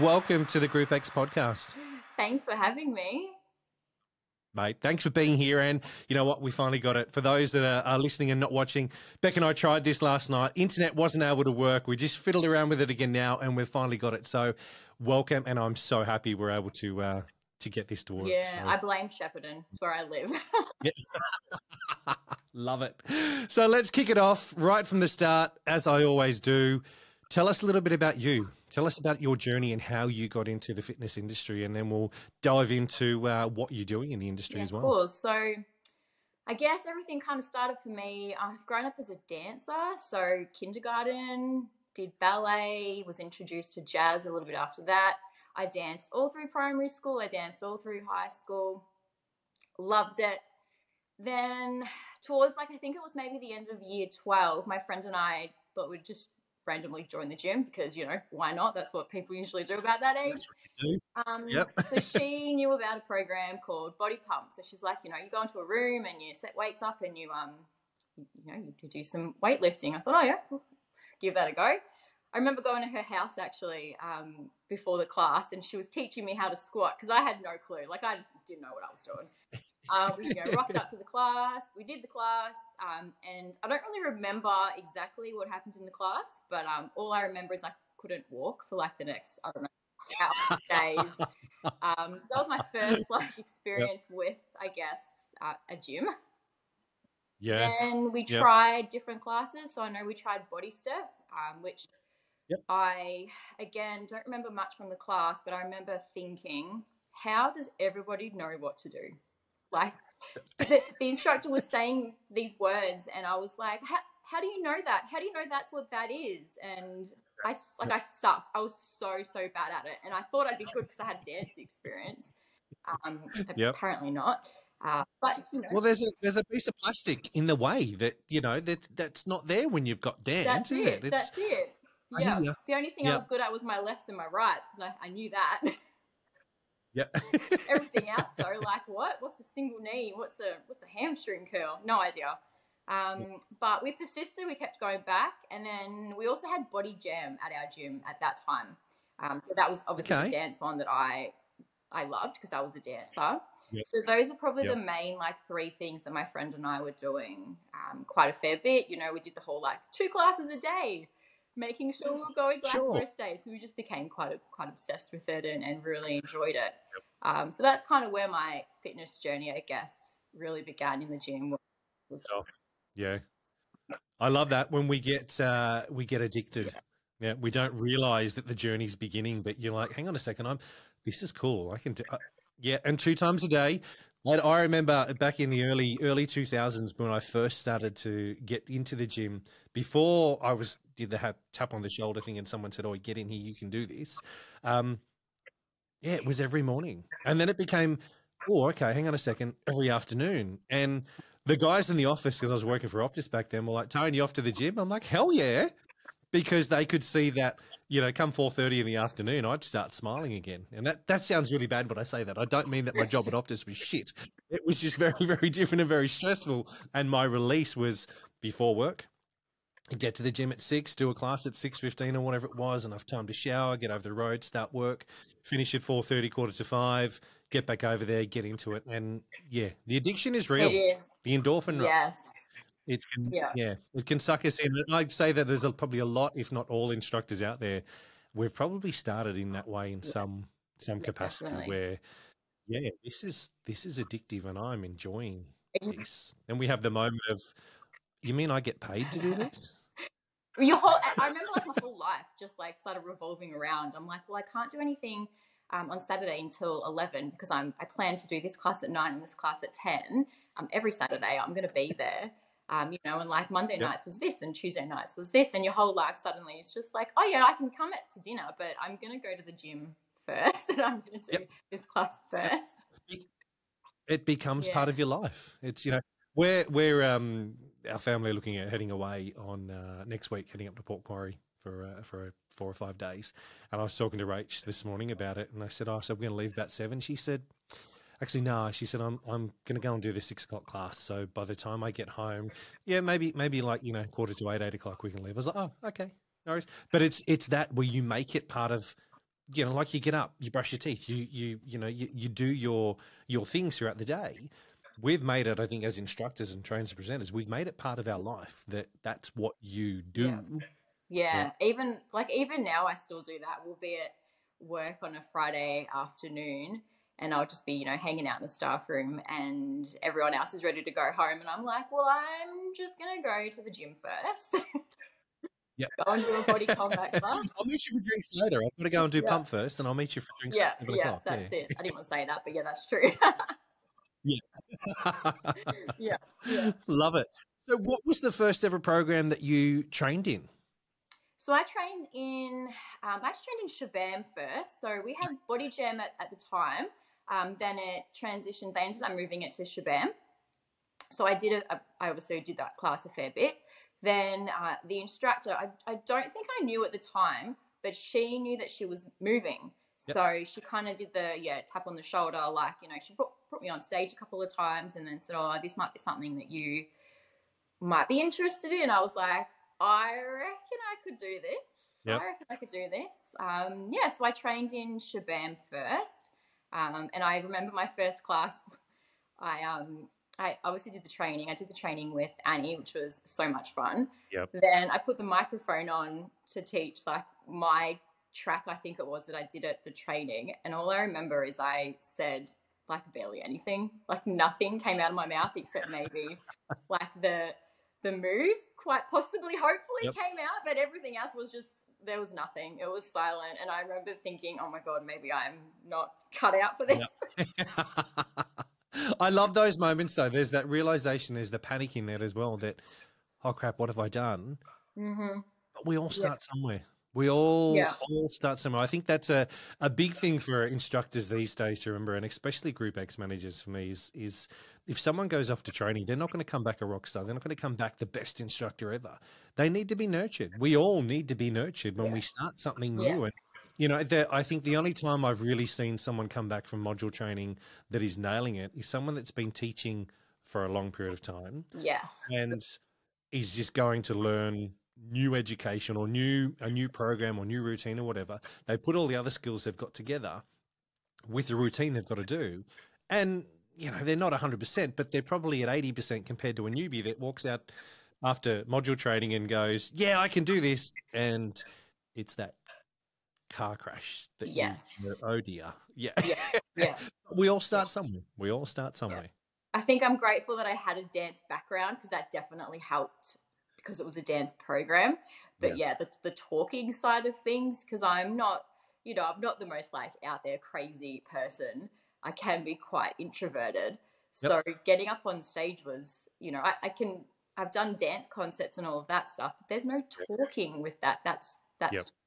Welcome to the Group X podcast. Thanks for having me. Mate, thanks for being here. And you know what? We finally got it. For those that are listening and not watching, Bec and I tried this last night. Internet wasn't able to work. We just fiddled around with it again now, and we've finally got it. So welcome, and I'm so happy we're able to get this to work. Yeah, so. I blame Shepparton. It's where I live. Love it. So let's kick it off right from the start, as I always do. Tell us a little bit about you. Tell us about your journey and how you got into the fitness industry, and then we'll dive into what you're doing in the industry as well. Of course. So I guess everything kind of started for me. I've grown up as a dancer. So kindergarten, did ballet, was introduced to jazz a little bit after that. I danced all through primary school. I danced all through high school. Loved it. Then towards I think it was maybe the end of year 12, my friend and I thought we'd just randomly join the gym because, why not? That's what people usually do about that age. That's what you do. Yep. So she knew about a program called Body Pump. So she's like, you go into a room and you set weights up and you do some weightlifting. I thought, oh yeah, we'll give that a go. I remember going to her house actually before the class, and she was teaching me how to squat because I had no clue. I didn't know what I was doing. We rocked up to the class. We did the class, and I don't really remember exactly what happened in the class, but all I remember is I couldn't walk for the next, I don't know, hour, days. That was my first experience with, I guess, a gym. Yeah. And we tried different classes. So I know we tried Body Step, which I, again, don't remember much from the class, but I remember thinking, how does everybody know what to do? The instructor was saying these words, and I was like, how do you know that? How do you know that's what that is? And I sucked. I was so bad at it, and I thought I'd be good because I had dance experience. Apparently not. But well, there's a piece of plastic in the way that that's not there when you've got dance, is it? That's it. Yeah. The only thing I was good at was my lefts and my rights because I knew that. Yeah. Everything else though, what's a single knee? What's a hamstring curl? No idea. But we persisted. We kept going back, and then we also had Body Jam at our gym at that time. So that was obviously the dance one that I loved because I was a dancer. Yep. So those are probably the main three things that my friend and I were doing quite a fair bit. We did the whole 2 classes a day, making sure we were going first days. So we just became quite obsessed with it and really enjoyed it. Yep. So that's kind of where my fitness journey, I guess, really began in the gym. Yeah. I love that when we get addicted. Yeah. We don't realize that the journey's beginning, but you're like, hang on a second, this is cool. I can do and 2 times a day. I remember back in the early 2000s when I first started to get into the gym, before I did the tap on the shoulder thing and someone said, oh, get in here, you can do this. It was every morning. And then it became, oh, okay, hang on a second, every afternoon. And the guys in the office, because I was working for Optus back then, were like, Tony, you off to the gym? I'm like, hell yeah. Because they could see that, come 4:30 in the afternoon, I'd start smiling again. And that sounds really bad when I say that. I don't mean that my job at Optus was shit. It was just very, very different and very stressful. And my release was before work. I'd get to the gym at 6, do a class at 6:15 or whatever it was, enough time to shower, get over the road, start work, finish at 4:30, 4:45, get back over there, get into it. And the addiction is real. It is. The endorphin. Yes. It can suck us in. And I'd say that there's probably a lot, if not all, instructors out there. We've probably started in that way in some capacity, definitely. Where, this is addictive, and I'm enjoying this. And we have the moment of, you mean I get paid to do this? I remember my whole life just started revolving around. I'm like, well, I can't do anything on Saturday until 11 because I plan to do this class at 9 and this class at 10. Every Saturday I'm going to be there. And Monday nights was this and Tuesday nights was this, and your whole life suddenly is just oh yeah, I can come to dinner, but I'm going to go to the gym first and I'm going to do this class first. It becomes part of your life. It's, we're our family are looking at heading away on next week, heading up to Port Macquarie for 4 or 5 days. And I was talking to Rach this morning about it, and I said, so we're going to leave about 7. She said, actually, no, she said, I'm going to go and do the 6 o'clock class. So by the time I get home, maybe 7:45, 8 o'clock we can leave. I was like, oh, okay, no worries. But it's that where you make it part of you know, like you get up, you brush your teeth, you do your things throughout the day. We've made it, I think, as instructors and trainers and presenters, we've made it part of our life that's what you Yeah. do. Yeah. Even now I still do that. We'll be at work on a Friday afternoon and I'll just be, you know, hanging out in the staff room and everyone else is ready to go home and I'm like, well, I'm just gonna go to the gym first. Yeah. Go and do a body combat class. I'll meet you for drinks later. I've got to go and do Yeah. pump first, and I'll meet you for drinks at 7 o'clock. That's it. I didn't want to say that, but yeah, that's true. Yeah. Yeah. Love it. So what was the first ever program that you trained in? So I trained in, I actually trained in Shabam first. So we had Body Jam at the time. Then it transitioned, they ended up moving it to Shabam. So I obviously did that class a fair bit. Then the instructor, I don't think I knew at the time, but she knew that she was moving. Yep. So she kind of did the tap on the shoulder, like, you know, she put me on stage a couple of times and then said, oh, this might be something that you might be interested in. I was like, I reckon I could do this. Yep. I reckon I could do this. So I trained in Shabam first. And I remember my first class, I obviously did the training. I did the training with Annie, which was so much fun. Yep. Then I put the microphone on to teach like my track, I think it was, that I did at the training. And all I remember is I said like barely anything, like nothing came out of my mouth except maybe like the moves quite possibly, hopefully came out, but everything else was just, there was nothing. It was silent. And I remember thinking, oh my God, maybe I'm not cut out for this. Yep. I love those moments though. There's that realization, there's the panic in there as well that, oh crap, what have I done? Mm-hmm. But we all start somewhere. We all start somewhere. I think that's a big thing for instructors these days to remember, and especially Group X managers for me, is if someone goes off to training, they're not going to come back a rock star. They're not going to come back the best instructor ever. They need to be nurtured. We all need to be nurtured when we start something new. And, you know, I think the only time I've really seen someone come back from module training that is nailing it is someone that's been teaching for a long period of time. Yes. And is just going to learn new education or a new program or new routine or whatever. They put all the other skills they've got together with the routine they've got to do. And, you know, they're not 100%, but they're probably at 80% compared to a newbie that walks out after module training and goes, yeah, I can do this. And it's that car crash that you oh dear. Yeah. We all start somewhere. I think I'm grateful that I had a dance background because that definitely helped because it was a dance program. But the talking side of things, because I'm not the most like out there crazy person. I can be quite introverted. So getting up on stage was, you know, I've done dance concerts and all of that stuff, but there's no talking with that. That's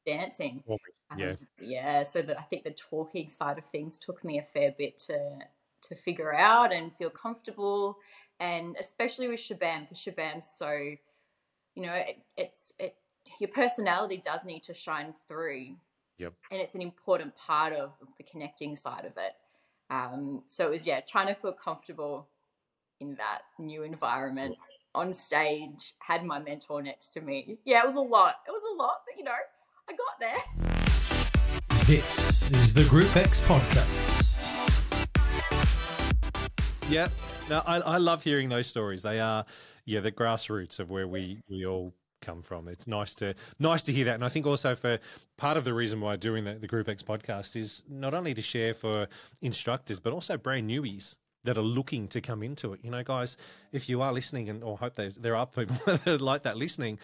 dancing. So I think the talking side of things took me a fair bit to figure out and feel comfortable, and especially with Shabam, because Shabam's so, you know, your personality does need to shine through. Yep. And it's an important part of the connecting side of it. So it was trying to feel comfortable in that new environment on stage, had my mentor next to me. Yeah, it was a lot, but you know, I got there. This is the Group X podcast. Yeah, no, I love hearing those stories. They are, the grassroots of where we all come from. It's nice to hear that. And I think also for part of the reason why doing the Group X podcast is not only to share for instructors, but also brand newies that are looking to come into it. You know, guys, if you are listening, or hope there are people that are like that listening,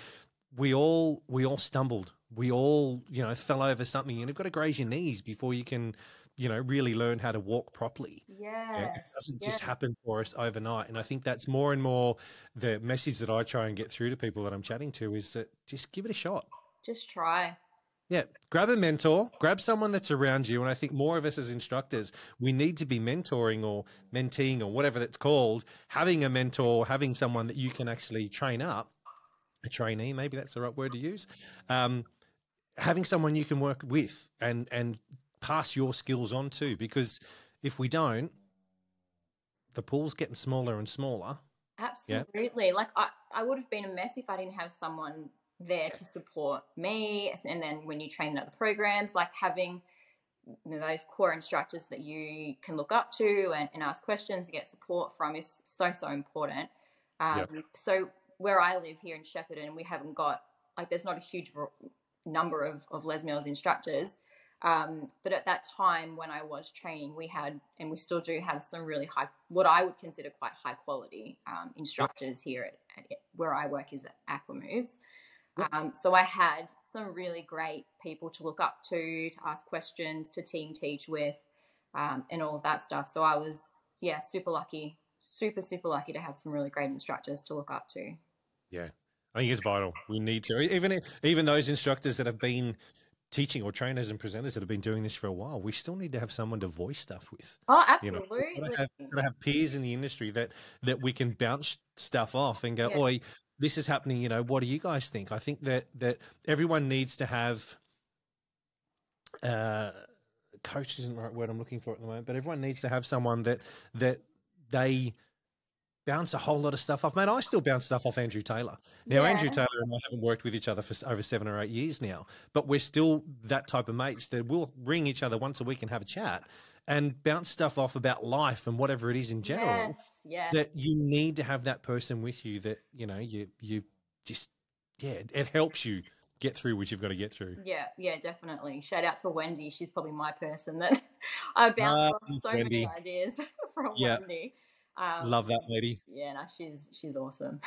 we all stumbled. We all, fell over something, and you've got to graze your knees before you can, really learn how to walk properly. Yes. It doesn't just happen for us overnight. And I think that's more and more the message that I try and get through to people that I'm chatting to is that just give it a shot. Just try. Yeah. Grab a mentor, grab someone that's around you. And I think more of us as instructors, we need to be mentoring or menteeing or whatever that's called, having a mentor, having someone that you can actually train up, a trainee, maybe that's the right word to use, having someone you can work with and pass your skills on to, because if we don't, the pool's getting smaller and smaller. Absolutely. Like I would have been a mess if I didn't have someone there to support me. And then when you train in other programs, like having, those core instructors that you can look up to and ask questions and get support from is so, so important. So where I live here in Shepparton, we haven't got, like, there's not a huge number of Les Mills instructors. But at that time when I was training, we had, and we still do have, some really high, what I would consider quite high quality instructors here at where I work is at Aquamoves. So I had some really great people to look up to ask questions, to team teach with, and all of that stuff. So I was, super lucky, super lucky to have some really great instructors to look up to. Yeah, I think it's vital. We need to, even those instructors that have been teaching, or trainers and presenters that have been doing this for a while, we still need to have someone to voice stuff with. Oh, absolutely. You know, gotta have peers in the industry that we can bounce stuff off and go, oi, this is happening, you know, what do you guys think? I think that everyone needs to have, coach isn't the right word I'm looking for at the moment, but everyone needs to have someone that they bounce a whole lot of stuff off. Man, I still bounce stuff off Andrew Taylor. Now, Andrew Taylor and I haven't worked with each other for over 7 or 8 years now, but we're still that type of mates that will ring each other once a week and have a chat and bounce stuff off about life and whatever it is in general. That you need to have that person with you that, you know, you just, it helps you get through what you've got to get through. Yeah, definitely. Shout out to Wendy. She's probably my person that I bounce off so many ideas from Wendy. Love that lady. Yeah, no, she's awesome.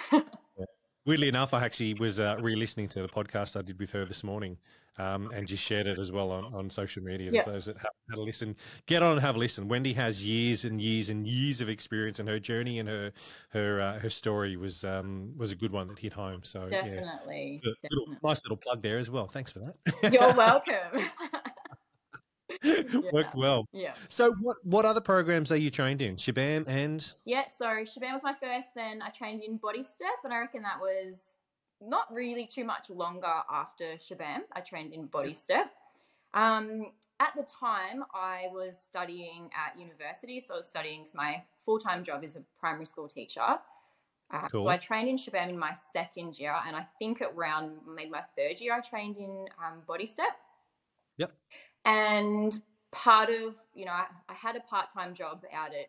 Weirdly enough, I actually was re-listening to the podcast I did with her this morning, and just shared it as well on social media. For those that haven't had a listen, get on and have a listen. Wendy has years and years and years of experience, and her journey and her story was a good one that hit home. So definitely, nice little plug there as well. Thanks for that. You're welcome. Worked well. Yeah. So what other programs are you trained in? Shabam and? Yeah, so Shabam was my first, then I trained in Body Step, and I reckon that was not really too much longer after Shabam. I trained in Body Step. At the time, I was studying at university, so I was studying, because my full-time job is a primary school teacher. Cool. So I trained in Shabam in my second year, and I think around maybe my third year I trained in Body Step. Yep. And part of, you know, I had a part-time job out at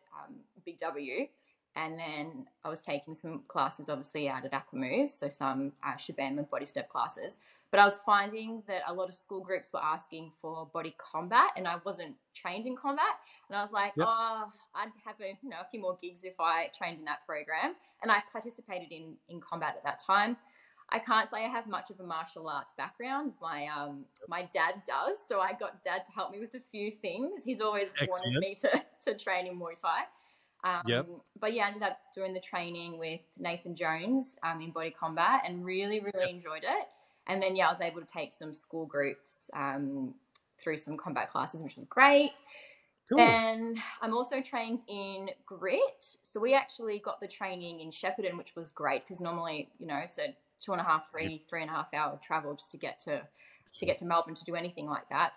Big W, and then I was taking some classes obviously out at Aquamoves, so some Shabam and Body Step classes. But I was finding that a lot of school groups were asking for body combat, and I wasn't trained in combat. And I was like, I'd have a few more gigs if I trained in that program. And I participated in combat at that time. I can't say I have much of a martial arts background. My dad does, so I got Dad to help me with a few things. He's always wanted me to train in Muay Thai. But yeah, I ended up doing the training with Nathan Jones in body combat, and really enjoyed it. And then I was able to take some school groups through some combat classes, which was great. Cool. And I'm also trained in grit. So we actually got the training in Shepparton, which was great, because normally, you know, it's a 3.5 hour travel just to get to Melbourne to do anything like that.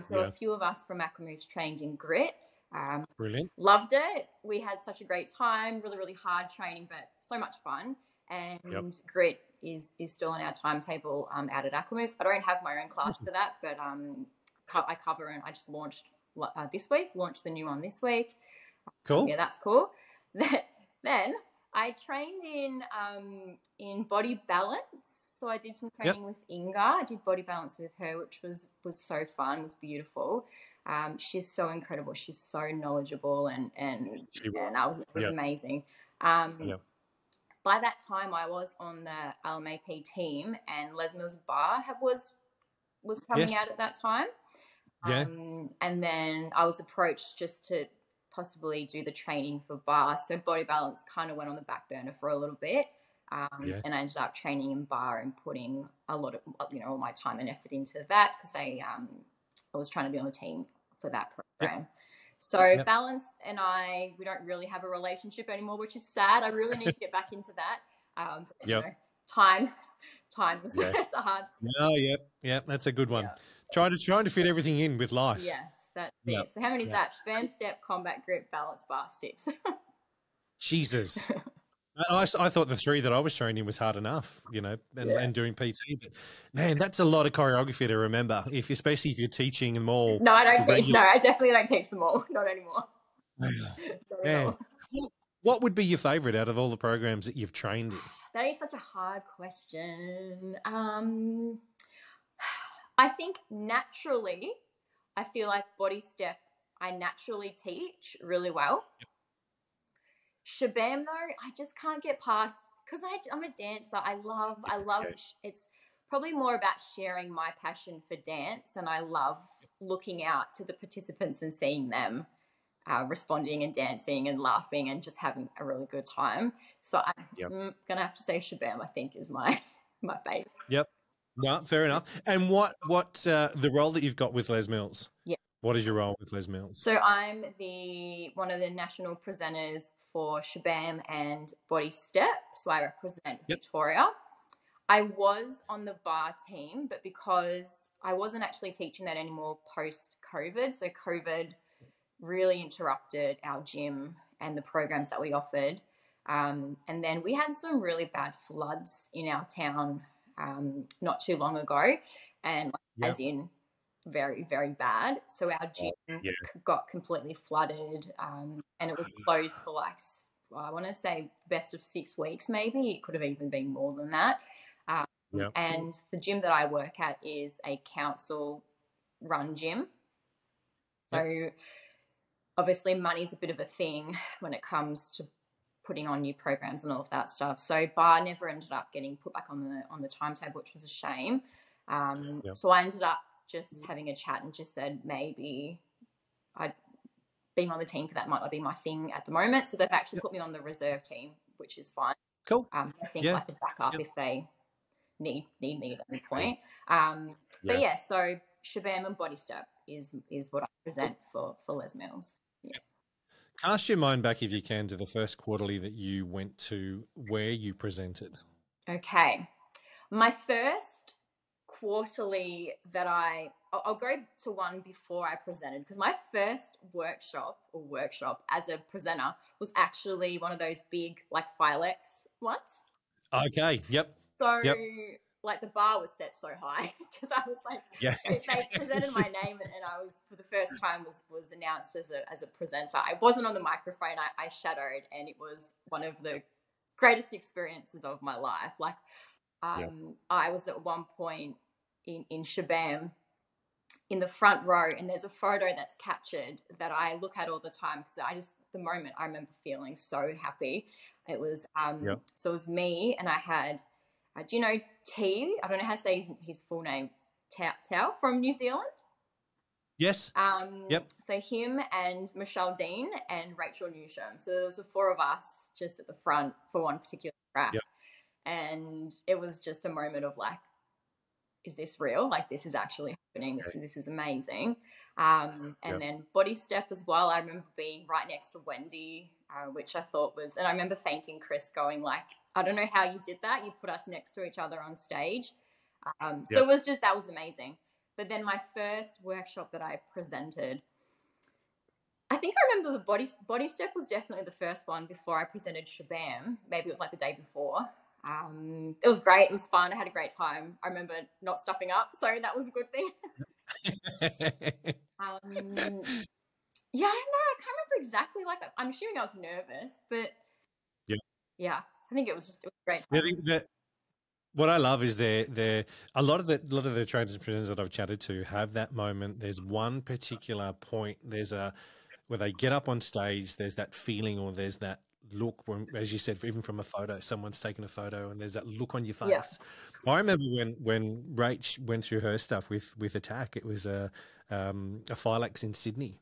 So a few of us from Aquamoves trained in grit. Brilliant. Loved it. We had such a great time. Really hard training, but so much fun. And grit is still on our timetable out at Aquamoves. I don't have my own class for that, but I cover, and I just launched this week. Launched the new one this week. Cool. Yeah, that's cool. Then I trained in body balance. So I did some training with Inga. I did body balance with her, which was so fun. It was beautiful. She's so incredible. She's so knowledgeable, and it was amazing. By that time, I was on the LMAP team, and Les Mills Bar was coming out at that time. And then I was approached just to possibly do the training for bar. So body balance kind of went on the back burner for a little bit. And I ended up training in bar and putting a lot of, all my time and effort into that, because I was trying to be on the team for that program. So balance and we don't really have a relationship anymore, which is sad. I really need to get back into that. Time. It's a hard. No, that's a good one. Trying to fit everything in with life. Yes, that's it. So how many is that? Spam, step, combat, grip, balance, bar, 6. Jesus. I thought the 3 that I was training was hard enough, you know, and doing PT. But man, that's a lot of choreography to remember, especially if you're teaching them all. No, I don't teach. No, I definitely don't teach them all. Not anymore. Not at Man, all. what would be your favorite out of all the programs that you've trained in? That is such a hard question. I think naturally, I feel like body step, I naturally teach really well. Shabam though, I just can't get past, because I'm a dancer. I love it's probably more about sharing my passion for dance, and I love looking out to the participants and seeing them responding and dancing and laughing and just having a really good time. So I'm gonna have to say Shabam, I think, is my favorite. Yep. No, fair enough. And what the role that you've got with Les Mills? Yeah. What is your role with Les Mills? So I'm one of the national presenters for Shabam and Body Step. So I represent Victoria. I was on the bar team, but because I wasn't actually teaching that anymore post-COVID, so COVID really interrupted our gym and the programs that we offered. And then we had some really bad floods in our town not too long ago, and as in very, very bad. So our gym got completely flooded, and it was closed for like, I want to say best of 6 weeks, maybe. It could have even been more than that. And the gym that I work at is a council-run gym. So obviously money's a bit of a thing when it comes to putting on new programs and all of that stuff. So bar never ended up getting put back on the timetable, which was a shame. So I ended up just having a chat and just said maybe being on the team for that might not be my thing at the moment. So they've actually put me on the reserve team, which is fine. Cool. I think like the backup if they need me at any point. But yeah, so Shabam and Body Step is what I present for Les Mills. Yeah. Cast your mind back, if you can, to the first quarterly that you went to where you presented. Okay. My first quarterly that I'll go to one before I presented, because my first workshop as a presenter was actually one of those big like Filex ones. Okay. Yep. So like the bar was set so high because I was like, they presented my name and I was for the first time was announced as a presenter. I wasn't on the microphone. I shadowed, and it was one of the greatest experiences of my life. Like I was at one point in Shabam in the front row, and there's a photo that's captured that I look at all the time because the moment I remember feeling so happy. It was so it was me, and I had do you know T? I don't know how to say his full name. Tao from New Zealand. Yes. So him and Michelle Dean and Rachel Newsham. So there was the 4 of us just at the front for one particular track, and it was just a moment of like, is this real? Like, this is actually happening. This is amazing. And then Body Step as well. I remember being right next to Wendy, which I thought was, and I remember thanking Chris, going like, I don't know how you did that. You put us next to each other on stage. So it was just, that was amazing. But then my first workshop that I presented, I think I remember the Body Step was definitely the first one before I presented Shabam. Maybe it was like the day before. It was great. It was fun. I had a great time. I remember not stuffing up, so that was a good thing. I don't know. I can't remember exactly. Like, I'm assuming I was nervous, but I think it was great. What I love is a lot of the trainers and presenters that I've chatted to have that moment. There's one particular point. Where they get up on stage. There's that feeling, or there's that look when, as you said, even from a photo, someone's taken a photo and there's that look on your face. I remember when Rach went through her stuff with Attack, it was a Philex in Sydney.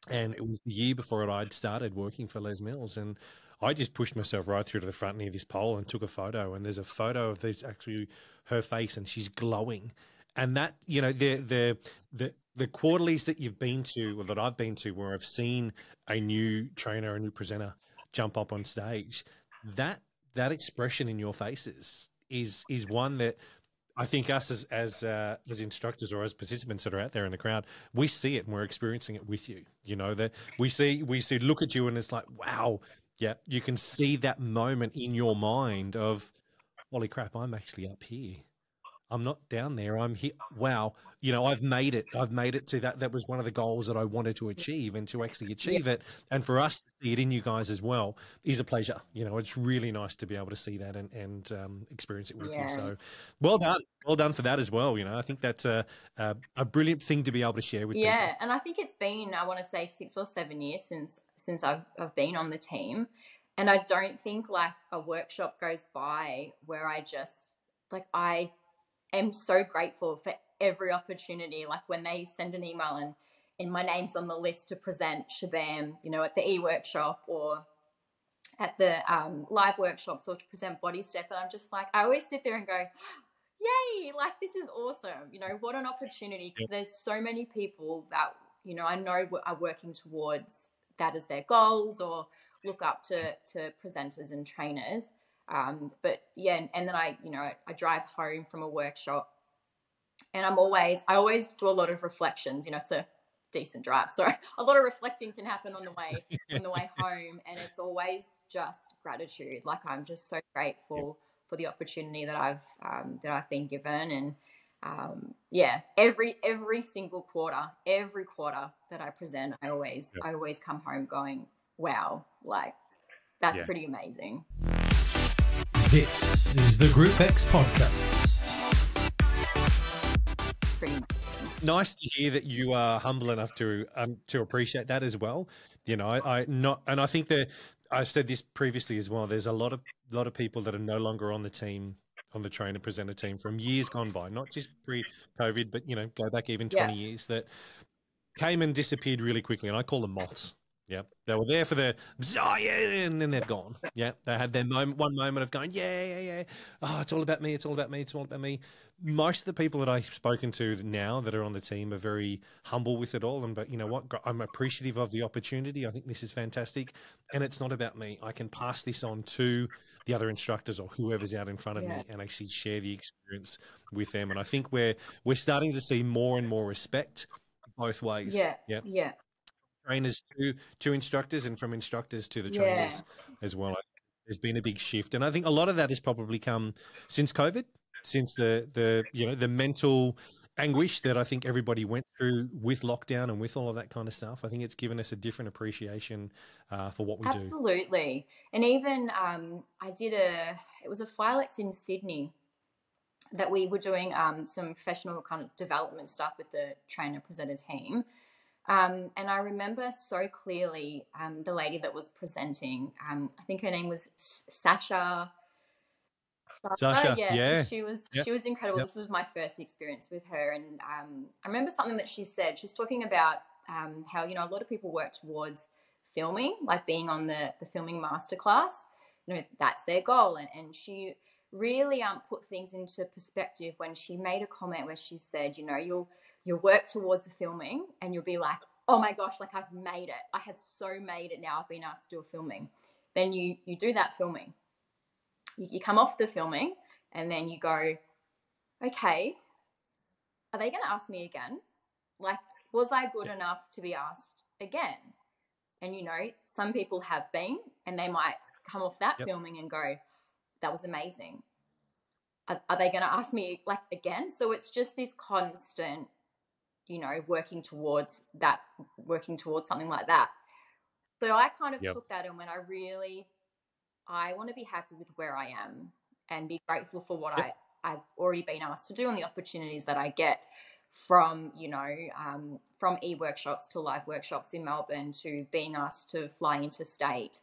And it was the year before I'd started working for Les Mills, and I just pushed myself right through to the front near this pole and took a photo, and there's a photo of this actually her face, and she's glowing. And that, you know, the quarterlies that you've been to, or that I've been to, where I've seen a new trainer, a new presenter jump up on stage, that expression in your faces is one that I think us as instructors or as participants that are out there in the crowd, we see it and we're experiencing it with you. You know, that we see look at you and it's like, wow, Yeah, you can see that moment in your mind of, holy crap, I'm actually up here. I'm not down there. I'm here. Wow. I've made it. I've made it to that. That was one of the goals that I wanted to achieve, and to actually Yeah. achieve it. And for us to see it in you guys as well is a pleasure. It's really nice to be able to see that and experience it with you. Yeah. So well done. Well done for that as well. I think that's a brilliant thing to be able to share with people. Yeah, and I think it's been, I want to say 6 or 7 years since I've been on the team, and I don't think like a workshop goes by where I just like I am so grateful for every opportunity. Like when they send an email and my name's on the list to present Shabam, at the e-workshop or at the live workshops, or to present Body Step, and I'm just like, I always sit there and go, yay, like this is awesome. What an opportunity, because there's so many people that, I know are working towards that as their goals, or look up to presenters and trainers. But yeah, and then I drive home from a workshop, and I always do a lot of reflections. It's a decent drive, so a lot of reflecting can happen on the way home, and it's always just gratitude. Like I'm just so grateful for the opportunity that I've been given, and every single quarter, that I present, I always come home going, wow, like that's pretty amazing. This is the Group X podcast. Pretty much. Nice to hear that you are humble enough to appreciate that as well. And I think that I've said this previously as well. There's a lot of people that are no longer on the team, on the trainer presenter team from years gone by, not just pre-COVID, but go back even 20 years, that came and disappeared really quickly, and I call them moths. Yeah, they were there for the and then they're gone. Yeah, they had their one moment of going, yeah. Oh, it's all about me. It's all about me. It's all about me. Most of the people that I've spoken to now that are on the team are very humble with it all. But you know what? I'm appreciative of the opportunity. I think this is fantastic, and it's not about me. I can pass this on to the other instructors or whoever's out in front of me, and actually share the experience with them. And I think we're starting to see more and more respect both ways. Yeah. Trainers to instructors, and from instructors to the trainers as well. There's been a big shift, and I think a lot of that has probably come since COVID, since the mental anguish that I think everybody went through with lockdown and with all of that kind of stuff. I think it's given us a different appreciation for what we do. Absolutely. And even it was a Filex in Sydney that we were doing some professional kind of development stuff with the trainer presenter team. And I remember so clearly the lady that was presenting, I think her name was Sasha. Yes, she was incredible. This was my first experience with her, and I remember something that she said. She was talking about how a lot of people work towards filming, like being on the filming masterclass. That's their goal, and she really put things into perspective when she made a comment where she said, you'll work towards a filming and you'll be like, oh my gosh, like I've made it. I have so made it now. I've been asked to do a filming. Then you do that filming. You come off the filming and then you go, okay, are they going to ask me again? Like, was I good enough to be asked again? And, some people have been, and they might come off that filming and go, that was amazing. Are they going to ask me like again? So it's just this constant, working towards something like that. So I kind of took that, and when I want to be happy with where I am and be grateful for what I've already been asked to do and the opportunities that I get from, from e-workshops to live workshops in Melbourne, to being asked to fly interstate,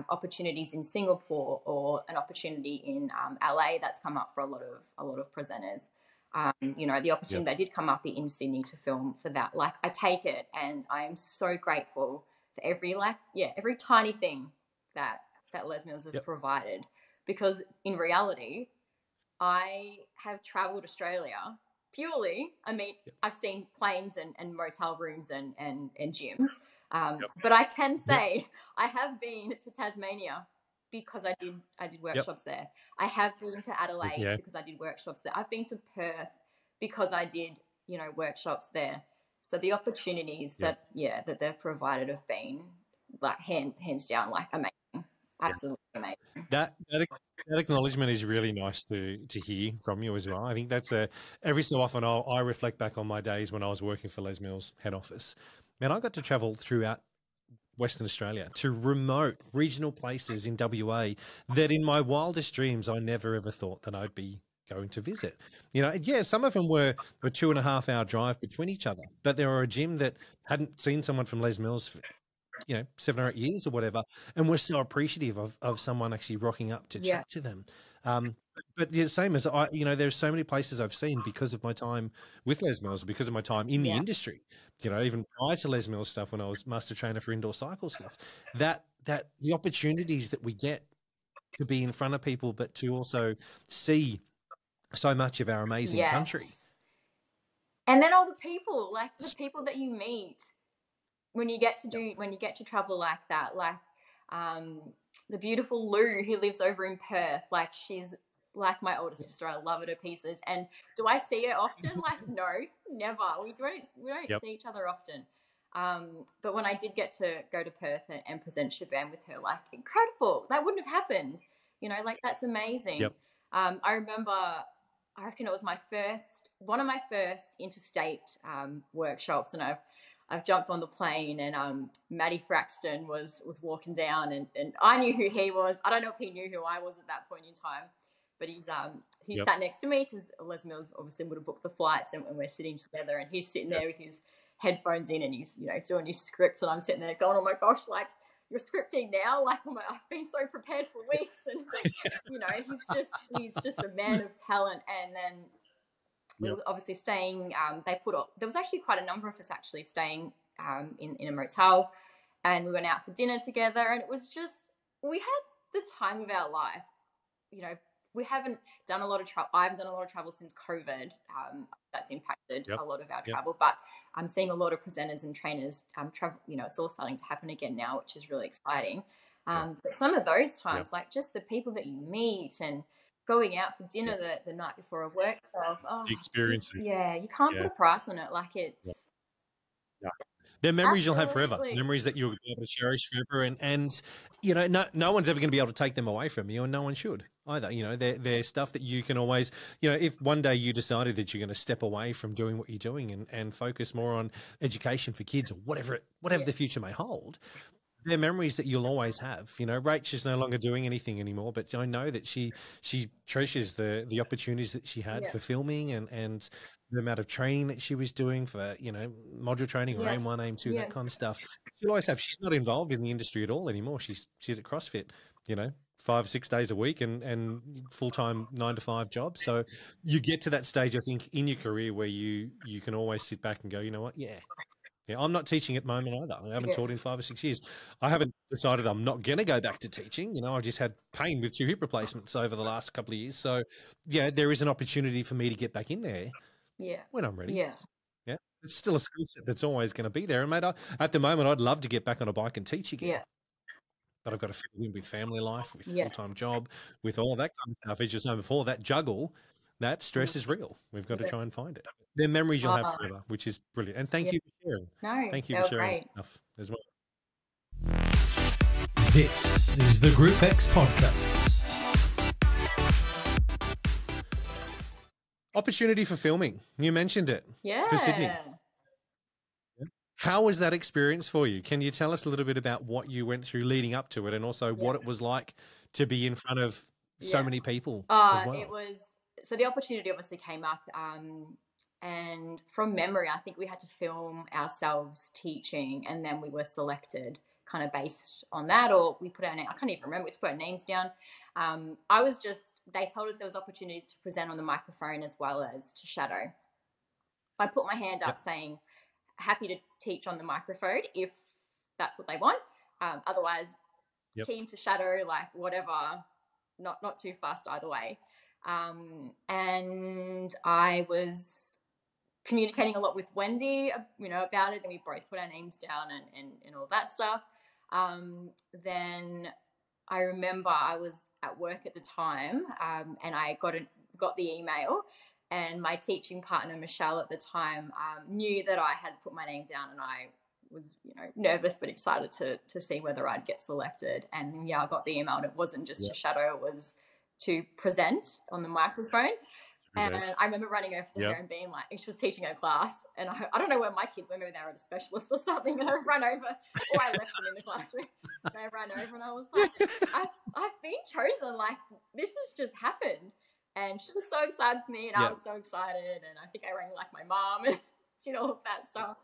opportunities in Singapore, or an opportunity in LA that's come up for a lot of presenters. The opportunity that did come up in Sydney to film for that. Like, I take it, and I am so grateful for every tiny thing that Les Mills have provided, because in reality, I have traveled Australia purely. I mean, I've seen planes and motel rooms and gyms. But I can say I have been to Tasmania because I did workshops there. I have been to Adelaide because I did workshops there. I've been to Perth because I did, workshops there. So the opportunities that they've provided have been like hands down, like amazing. Absolutely amazing. That acknowledgement is really nice to hear from you as well. I think that's every so often I reflect back on my days when I was working for Les Mills head office. Man, I got to travel throughout Western Australia to remote regional places in WA that in my wildest dreams I never ever thought that I'd be going to visit. Yeah, some of them were 2.5 hour drive between each other, but there were a gym that hadn't seen someone from Les Mills for 7 or 8 years or whatever, and we're so appreciative of someone actually rocking up to chat to them. But the same as there's so many places I've seen because of my time with Les Mills, because of my time in the industry, even prior to Les Mills stuff when I was master trainer for indoor cycle stuff, that the opportunities that we get to be in front of people, but to also see so much of our amazing country. And then all the people, like the people that you meet when you get to travel like that, like the beautiful Lou who lives over in Perth, like she's like my older sister. I love her to pieces. And do I see her often? Like, no, never. We don't see each other often. But when I did get to go to Perth and present Shaban with her, like, incredible. That wouldn't have happened. Like, that's amazing. I remember, I reckon it was one of my first interstate workshops, and I've jumped on the plane, and Matty Fraxton was walking down, and I knew who he was. I don't know if he knew who I was at that point in time, but he sat next to me because Les Mills obviously would have booked the flights, and we're sitting together, and he's sitting there with his headphones in, and he's doing his script, and I'm sitting there going, oh my gosh, like, you're scripting now? Like, I've been so prepared for weeks, and he's just a man of talent. And then we were obviously staying. There was actually quite a number of us actually staying in a motel, and we went out for dinner together, and it was just, we had the time of our life. We haven't done a lot of travel. I haven't done a lot of travel since COVID. That's impacted a lot of our travel, but I'm seeing a lot of presenters and trainers travel. It's all starting to happen again now, which is really exciting. But some of those times, like just the people that you meet and going out for dinner the night before a workshop, the experiences. You can't put a price on it. Like, it's they're memories you'll have forever, memories that you'll be able to cherish forever. And no one's ever going to be able to take them away from you, and no one should either. They're stuff that you can always, if one day you decided that you're going to step away from doing what you're doing and focus more on education for kids or whatever the future may hold, they're memories that you'll always have. Rach is no longer doing anything anymore, but I know that she treasures the opportunities that she had for filming and the amount of training that she was doing for, module training or AIM 1, AIM 2, that kind of stuff. She'll always have. She's not involved in the industry at all anymore. She's at CrossFit, 5-6 days a week and full-time 9-to-5 job. So you get to that stage, I think, in your career where you can always sit back and go, you know what? Yeah, I'm not teaching at the moment either. I haven't taught in 5 or 6 years. I haven't decided I'm not going to go back to teaching. I just had pain with 2 hip replacements over the last couple of years. So, there is an opportunity for me to get back in there when I'm ready. Yeah. It's still a skill set that's always going to be there. And, mate, at the moment, I'd love to get back on a bike and teach again. But I've got to fit in with family life, with full-time job, with all of that kind of stuff. As you said before, that juggle, that stress is real. We've got to try and find it. They're memories you'll have forever, which is brilliant. And thank you for sharing. No, thank you for sharing stuff as well. This is the Group X podcast. Opportunity for filming. You mentioned it. For Sydney. How was that experience for you? Can you tell us a little bit about what you went through leading up to it, and also what it was like to be in front of so many people as well? It was, so the opportunity obviously came up, and from memory, I think we had to film ourselves teaching, and then we were selected kind of based on that, or we put our name, I can't even remember, we put our names down. They told us there was opportunities to present on the microphone as well as to shadow. I put my hand up saying, happy to teach on the microphone if that's what they want. Otherwise, keen to shadow, like whatever, not too fast either way. And I was communicating a lot with Wendy, about it, and we both put our names down and all that stuff. Then I remember I was at work at the time, and I got the email, and my teaching partner, Michelle, at the time, knew that I had put my name down, and I was nervous but excited to see whether I'd get selected. And yeah, I got the email, and it wasn't just to shadow, it was to present on the microphone. And I remember running over to her and being like, she was teaching her class, and I don't know where my kids were, maybe they were at a specialist or something, and I ran over, or I left them in the classroom, and I ran over, and I was like, I've been chosen, like, this has just happened. And she was so excited for me, and I was so excited, and I think I rang, like, my mom, and all of that stuff.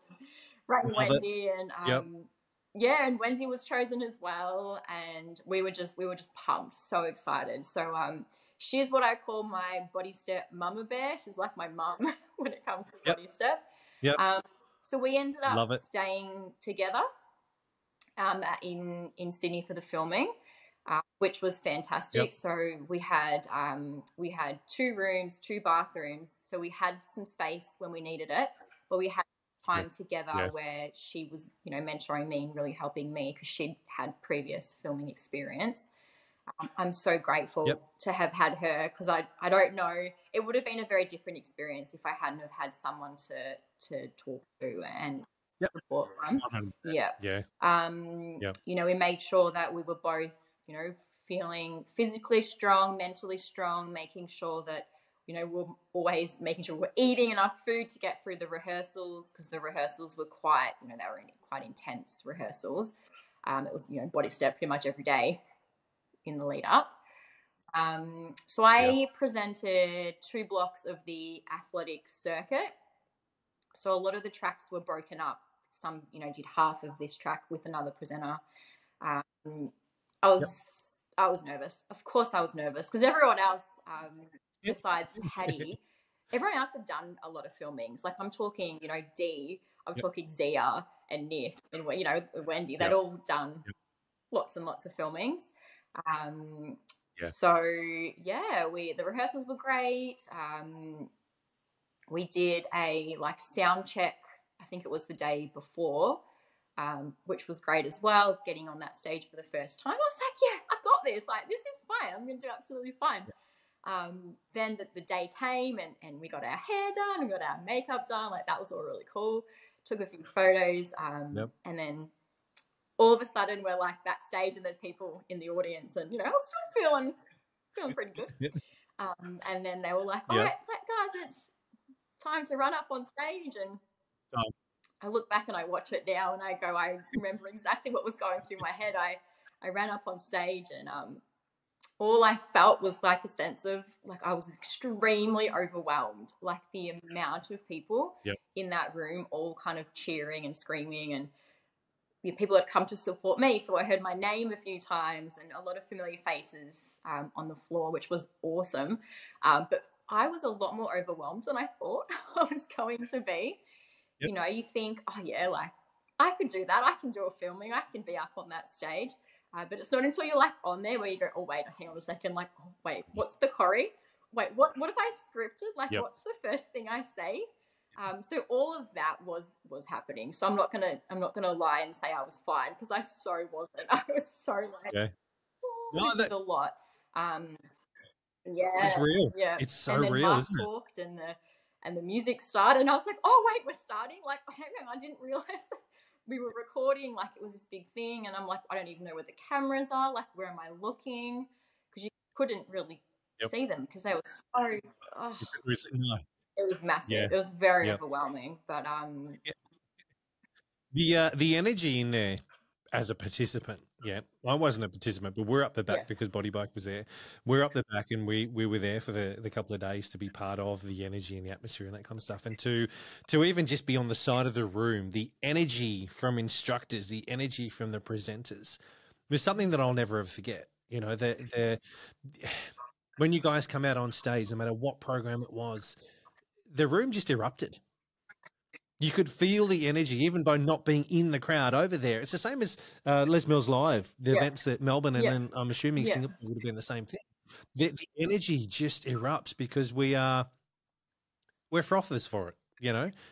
Rang Wendy, and and Wendy was chosen as well, and we were just pumped, so excited. So she's what I call my body step mama bear. She's like my mum when it comes to body step. So we ended up staying together in Sydney for the filming, which was fantastic. So we had 2 rooms, 2 bathrooms. So we had some space when we needed it, but we had time together where she was, mentoring me and really helping me because she'd had previous filming experience. I'm so grateful to have had her, because I don't know, it would have been a very different experience if I hadn't have had someone to talk to and support from. 100%. We made sure that we were both, feeling physically strong, mentally strong, making sure that, we're always making sure we're eating enough food to get through the rehearsals, because the rehearsals were quite, they were quite intense rehearsals. It was, body step pretty much every day in the lead up. So I presented 2 blocks of the athletic circuit. So a lot of the tracks were broken up. Some, did half of this track with another presenter. I was nervous. Of course I was nervous, because everyone else, besides Patty, everyone else had done a lot of filmings. Like, I'm talking, Dee, I'm talking Zia and Nick and, Wendy. They'd all done lots and lots of filmings. So the rehearsals were great. We did a sound check, I think it was the day before, which was great as well, getting on that stage for the first time. I was like, yeah, I got this, like, this is fine, I'm going to do absolutely fine. Then the day came, and we got our hair done, we got our makeup done, like, that was all really cool. Took a few photos, and then all of a sudden we're like backstage, and there's people in the audience, and I was still feeling pretty good. And then they were like, all right, guys, it's time to run up on stage. And I look back and I watch it now, and I remember exactly what was going through my head. I ran up on stage, and all I felt was like a sense of, like, I was extremely overwhelmed, like the amount of people in that room all kind of cheering and screaming, and people had come to support me. So I heard my name a few times, and a lot of familiar faces on the floor, which was awesome. But I was a lot more overwhelmed than I thought I was going to be. You think, oh yeah, like, I could do that. I can do a filming. I can be up on that stage. But it's not until you're like on there where you go, oh wait, hang on a second. Like, oh, wait, what's the choreo? Wait, what have I scripted? Like, what's the first thing I say? So all of that was happening. So I'm not gonna lie and say I was fine, because I so wasn't. I was so like, this is a lot. It's real. Yeah, it's so and then real. Mark Isn't talked, and the music started, and I was like, oh wait, we're starting. Like, hang on, I didn't realize that we were recording. Like, it was this big thing, and I'm like, I don't even know where the cameras are. Like, where am I looking? Because you couldn't really see them, because they were so. It was massive. Yeah. It was very overwhelming, but the energy in there as a participant. Yeah, I wasn't a participant, but we're up the back because Body Bike was there. We're up the back, and we were there for the couple of days to be part of the energy and the atmosphere and that kind of stuff, and to even just be on the side of the room, the energy from instructors, the energy from the presenters, was something that I'll never ever forget. When you guys come out on stage, no matter what program it was, the room just erupted. You could feel the energy, even by not being in the crowd over there. It's the same as Les Mills Live, the events that Melbourne and then I'm assuming Singapore would have been the same thing. The energy just erupts because we're frothers for it.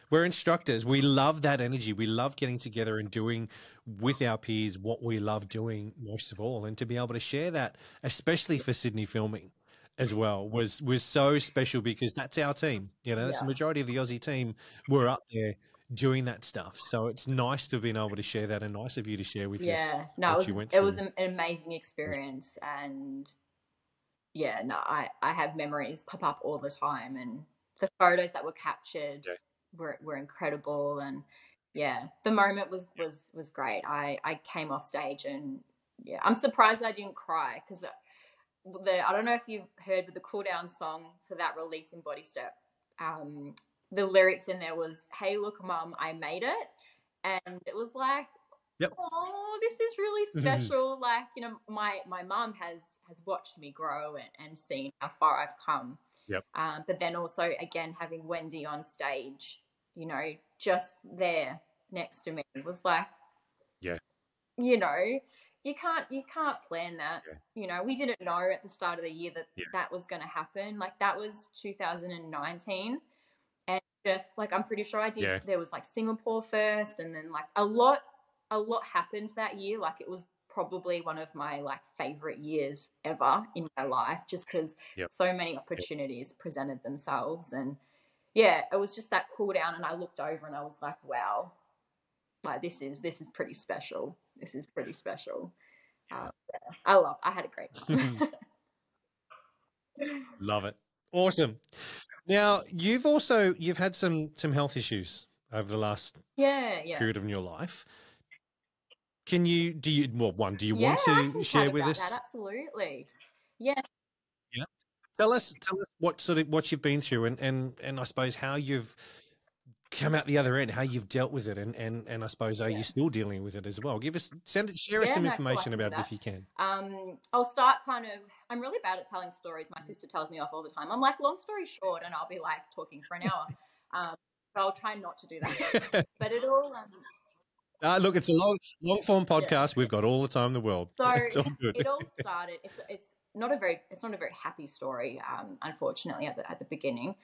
We're instructors. We love that energy. We love getting together and doing with our peers what we love doing most of all, and to be able to share that, especially for Sydney filming as well, was so special, because that's our team. That's the majority of the Aussie team. We're up there doing that stuff. So it's nice to have been able to share that, and nice of you to share with us Yeah, no, what you went it through. was an amazing experience, and yeah, no, I have memories pop up all the time, and the photos that were captured Yeah. were incredible, and yeah, the moment was great. I came off stage, and yeah, I'm surprised I didn't cry, because I don't know if you've heard, but the cool down song for that release in Body Step, the lyrics in there was, "Hey, look, Mum, I made it," and it was like, Yep. oh, this is really special. Like, you know, my mum has watched me grow and seen how far I've come. Yep. But then also, again, having Wendy on stage, you know, just there next to me was like, Yeah. you know, you can't plan that. Yeah. You know, we didn't know at the start of the year that that was going to happen. Like, that was 2019, and just like, I'm pretty sure I did. Yeah. There was like Singapore first, and then like a lot happened that year. Like, it was probably one of my like favorite years ever in my life, just because Yep. so many opportunities presented themselves. And yeah, it was just that cool down, and I looked over and I was like, wow, like this is pretty special. This is pretty special. I had a great time. Love it. Awesome. Now, you've had some health issues over the last yeah. period of your life. Do you want Yeah, I to can share chat with about us? that, absolutely. Yeah. Yeah. Tell us what you've been through, and I suppose how you've come out the other end, how you've dealt with it, and I suppose are you still dealing with it as well? Share us some No, cool, I information can do about it that. if you can. I'll start I'm really bad at telling stories. My sister tells me off all the time. I'm like, long story short, and I'll be like talking for an hour. But I'll try not to do that. But it all Look, it's a long form podcast. We've got all the time in the world. So it's all good. it all started. It's not a very happy story, unfortunately, at the beginning.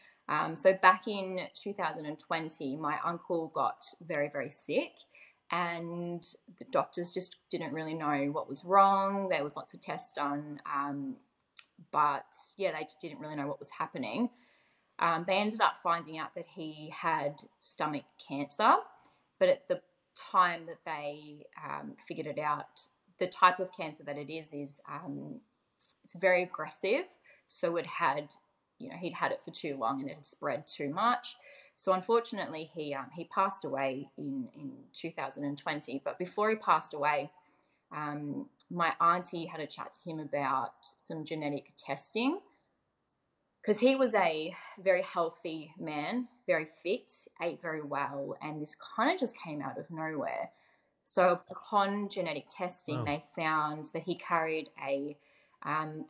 So back in 2020, my uncle got very, very sick, and the doctors just didn't really know what was wrong. There was lots of tests done, but yeah, they just didn't really know what was happening. They ended up finding out that he had stomach cancer, but at the time that they figured it out, the type of cancer that it is it's very aggressive. So he'd had it for too long and it had spread too much. So unfortunately, he passed away in 2020. But before he passed away, my auntie had a chat to him about some genetic testing, because he was a very healthy man, very fit, ate very well, and this kind of just came out of nowhere. So upon genetic testing, they found that he carried a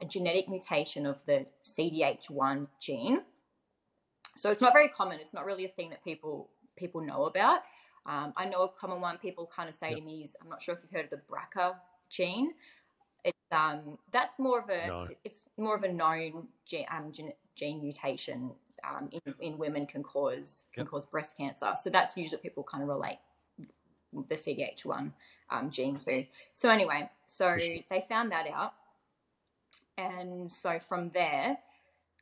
genetic mutation of the CDH1 gene. So it's not very common. It's not really a thing that people know about. I know a common one people kind of say to me is, I'm not sure if you've heard of the BRCA gene. It's that's more of a known gene mutation in women can cause breast cancer. So that's usually what people kind of relate the CDH1 gene to. So anyway, they found that out, and so from there,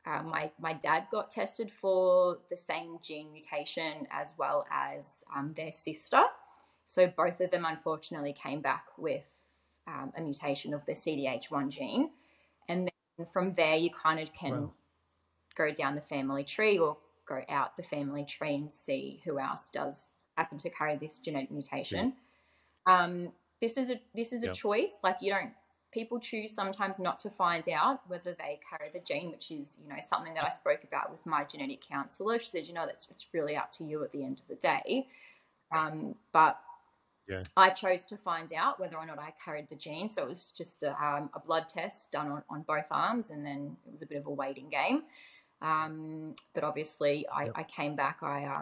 my dad got tested for the same gene mutation as well as their sister. So both of them unfortunately came back with a mutation of the CDH1 gene. And then from there, you kind of can go down the family tree or go out the family tree and see who else does happen to carry this genetic mutation. This is a choice. Like, people choose sometimes not to find out whether they carry the gene, which is, something that I spoke about with my genetic counselor. She said, it's really up to you at the end of the day. But I chose to find out whether or not I carried the gene. So it was just a blood test done on both arms, and then it was a bit of a waiting game. But obviously I came back. I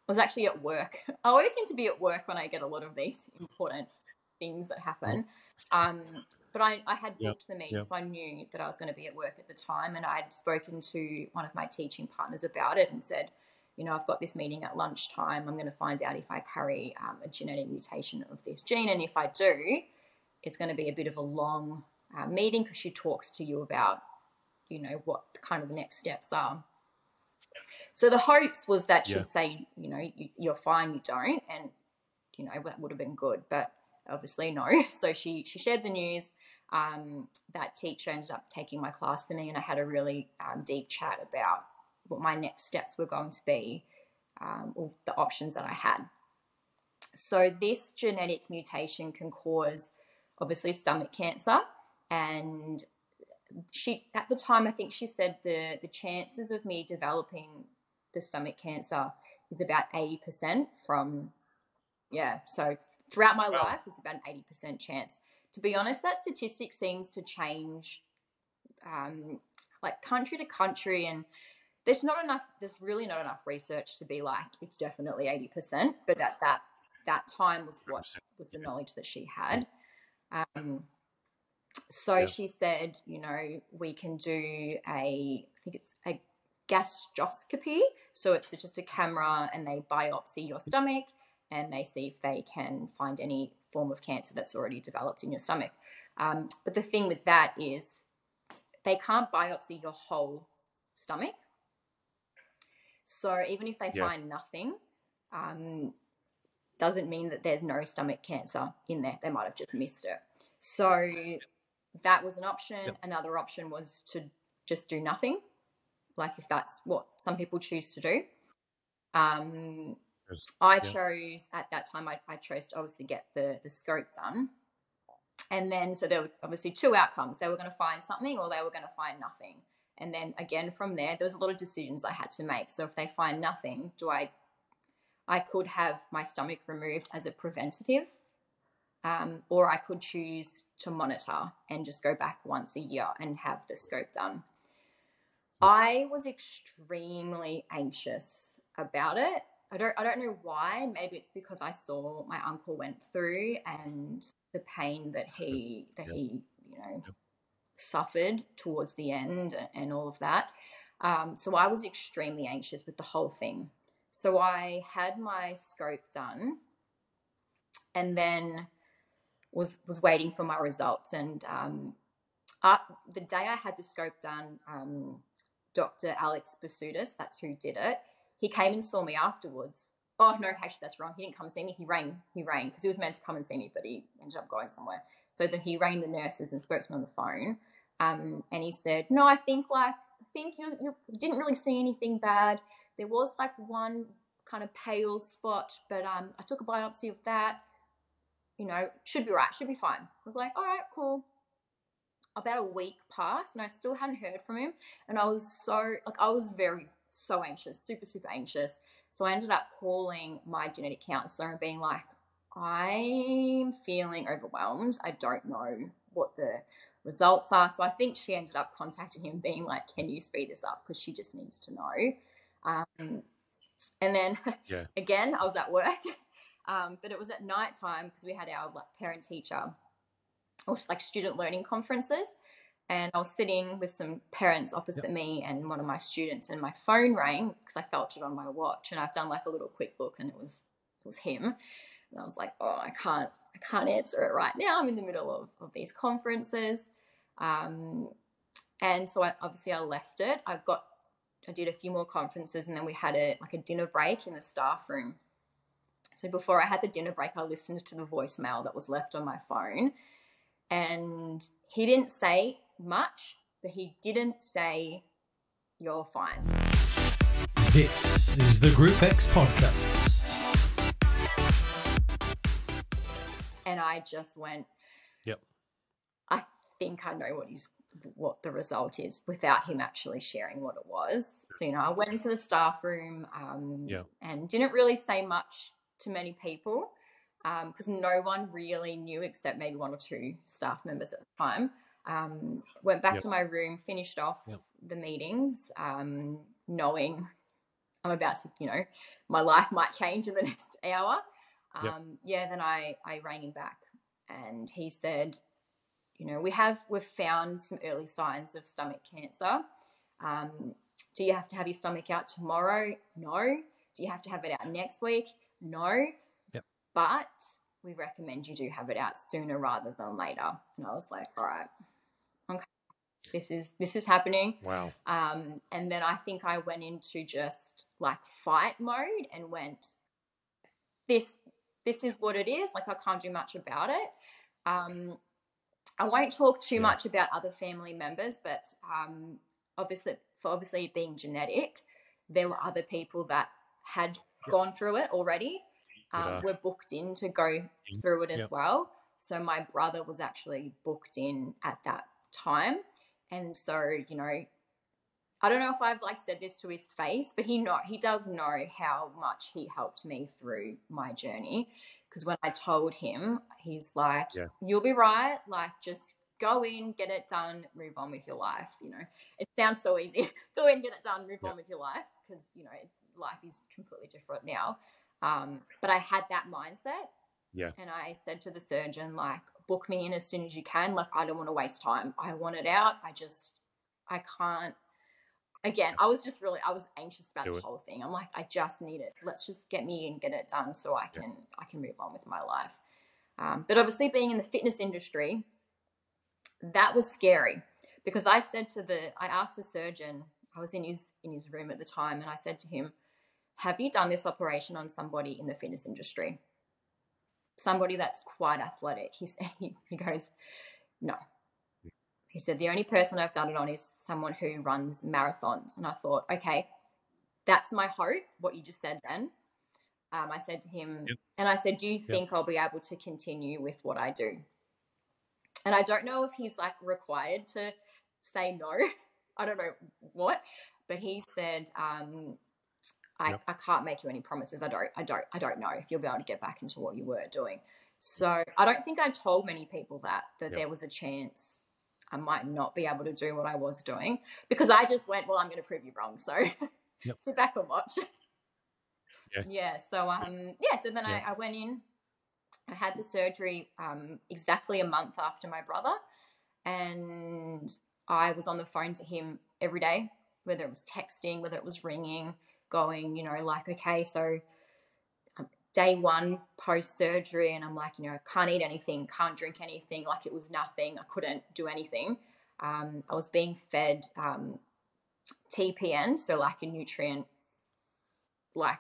was actually at work. I always seem to be at work when I get a lot of these important things that happen. But I had booked the meeting, so I knew that I was going to be at work at the time, and I'd spoken to one of my teaching partners about it and said, I've got this meeting at lunchtime. I'm going to find out if I carry a genetic mutation of this gene. And if I do, it's going to be a bit of a long meeting, because she talks to you about, what kind of the next steps are. So the hopes was that Yeah. she'd say, you know, you're fine, you don't, and you know that would have been good, but obviously no. So she shared the news. That teacher ended up taking my class for me, and I had a really deep chat about what my next steps were going to be, or the options that I had. So this genetic mutation can cause, obviously, stomach cancer, and she, at the time, I think she said the chances of me developing the stomach cancer is about 80% from, yeah, so throughout my Wow. life it's about an 80% chance. To be honest, that statistic seems to change like country to country, and there's really not enough research to be like it's definitely 80%, but at that time was what 100%. was the knowledge that she had. So Yeah. she said, you know, we can do I think it's a gastroscopy. So it's just a camera and they biopsy your stomach and they see if they can find any form of cancer that's already developed in your stomach. But the thing with that is they can't biopsy your whole stomach. So even if they Yeah. find nothing, doesn't mean that there's no stomach cancer in there. They might have just missed it. So that was an option. Yep. Another option was to just do nothing, like if that's what some people choose to do. I chose, at that time, I chose to obviously get the scope done. And then, so there were obviously two outcomes. They were going to find something or they were going to find nothing. And then again, from there was a lot of decisions I had to make. So if they find nothing, I could have my stomach removed as a preventative, or I could choose to monitor and just go back once a year and have the scope done. I was extremely anxious about it. I don't know why. Maybe it's because I saw my uncle went through and the pain that he you know suffered towards the end and all of that. So I was extremely anxious with the whole thing. So I had my scope done and then was waiting for my results. And the day I had the scope done, Dr. Alex Basudis, that's who did it, he came and saw me afterwards. Oh, no, actually, that's wrong. He didn't come and see me. He rang because he was meant to come and see me, but he ended up going somewhere. So then he rang the nurses and spoke to me on the phone. And he said, no, I think you didn't really see anything bad. There was like one kind of pale spot, but I took a biopsy of that. You know, should be right, should be fine. I was like, all right, cool. About a week passed and I still hadn't heard from him. And I was so anxious, super, super anxious. So I ended up calling my genetic counselor and being like, I'm feeling overwhelmed. I don't know what the results are. So I think she ended up contacting him being like, can you speed this up? Because she just needs to know. And then again, I was at work, but it was at nighttime because we had our parent-teacher or like student learning conferences. And I was sitting with some parents opposite me and one of my students, and my phone rang because I felt it on my watch. And I've done like a little quick look and it was him. And I was like, oh, I can't answer it right now. I'm in the middle of these conferences. And so I left it. I did a few more conferences and then we had a dinner break in the staff room. So before I had the dinner break, I listened to the voicemail that was left on my phone. And he didn't say much, but he didn't say, you're fine. This is the Group X podcast. And I just went, yep. I think I know what the result is without him actually sharing what it was. So, you know, I went into the staff room and didn't really say much to many people. Because no one really knew except maybe one or two staff members at the time. Went back to my room, finished off the meetings, knowing I'm about to, you know, my life might change in the next hour. Then I rang him back and he said, you know, we've found some early signs of stomach cancer. Do you have to have your stomach out tomorrow? No. Do you have to have it out next week? No. But we recommend you do have it out sooner rather than later. And I was like, all right, okay. this is happening. Wow. And then I think I went into just like fight mode and went, this is what it is. Like, I can't do much about it. I won't talk too much about other family members, but obviously being genetic, there were other people that had gone through it already, were booked in to go through it as well. So my brother was actually booked in at that time. And so, you know, I don't know if I've like said this to his face, but he does know how much he helped me through my journey. Because when I told him, he's like, you'll be right. Like, just go in, get it done, move on with your life. You know, it sounds so easy. Go in, get it done, move on with your life. Because, you know, life is completely different now. But I had that mindset. Yeah. And I said to the surgeon, like, book me in as soon as you can. Like, I don't want to waste time. I want it out. I can't. Again, I was anxious about the whole thing. I'm like, I just need it. Let's just get me in, get it done so I can move on with my life. But obviously being in the fitness industry, that was scary because I asked the surgeon, I was in his room at the time, and I said to him, have you done this operation on somebody in the fitness industry? Somebody that's quite athletic. He goes, no. He said, the only person I've done it on is someone who runs marathons. And I thought, okay, that's my hope, what you just said then. I said to him, and I said, do you think I'll be able to continue with what I do? And I don't know if he's like required to say no. I don't know what, but he said, I can't make you any promises. I don't know if you'll be able to get back into what you were doing. So I don't think I told many people that there was a chance I might not be able to do what I was doing, because I just went, well, I'm going to prove you wrong. So sit back and watch. So then I went in, I had the surgery exactly a month after my brother, and I was on the phone to him every day, whether it was texting, whether it was ringing, going, you know, like, okay, so day one post-surgery, and I'm like, you know, can't eat anything, can't drink anything, like it was nothing, I couldn't do anything. I was being fed TPN, so like a nutrient, like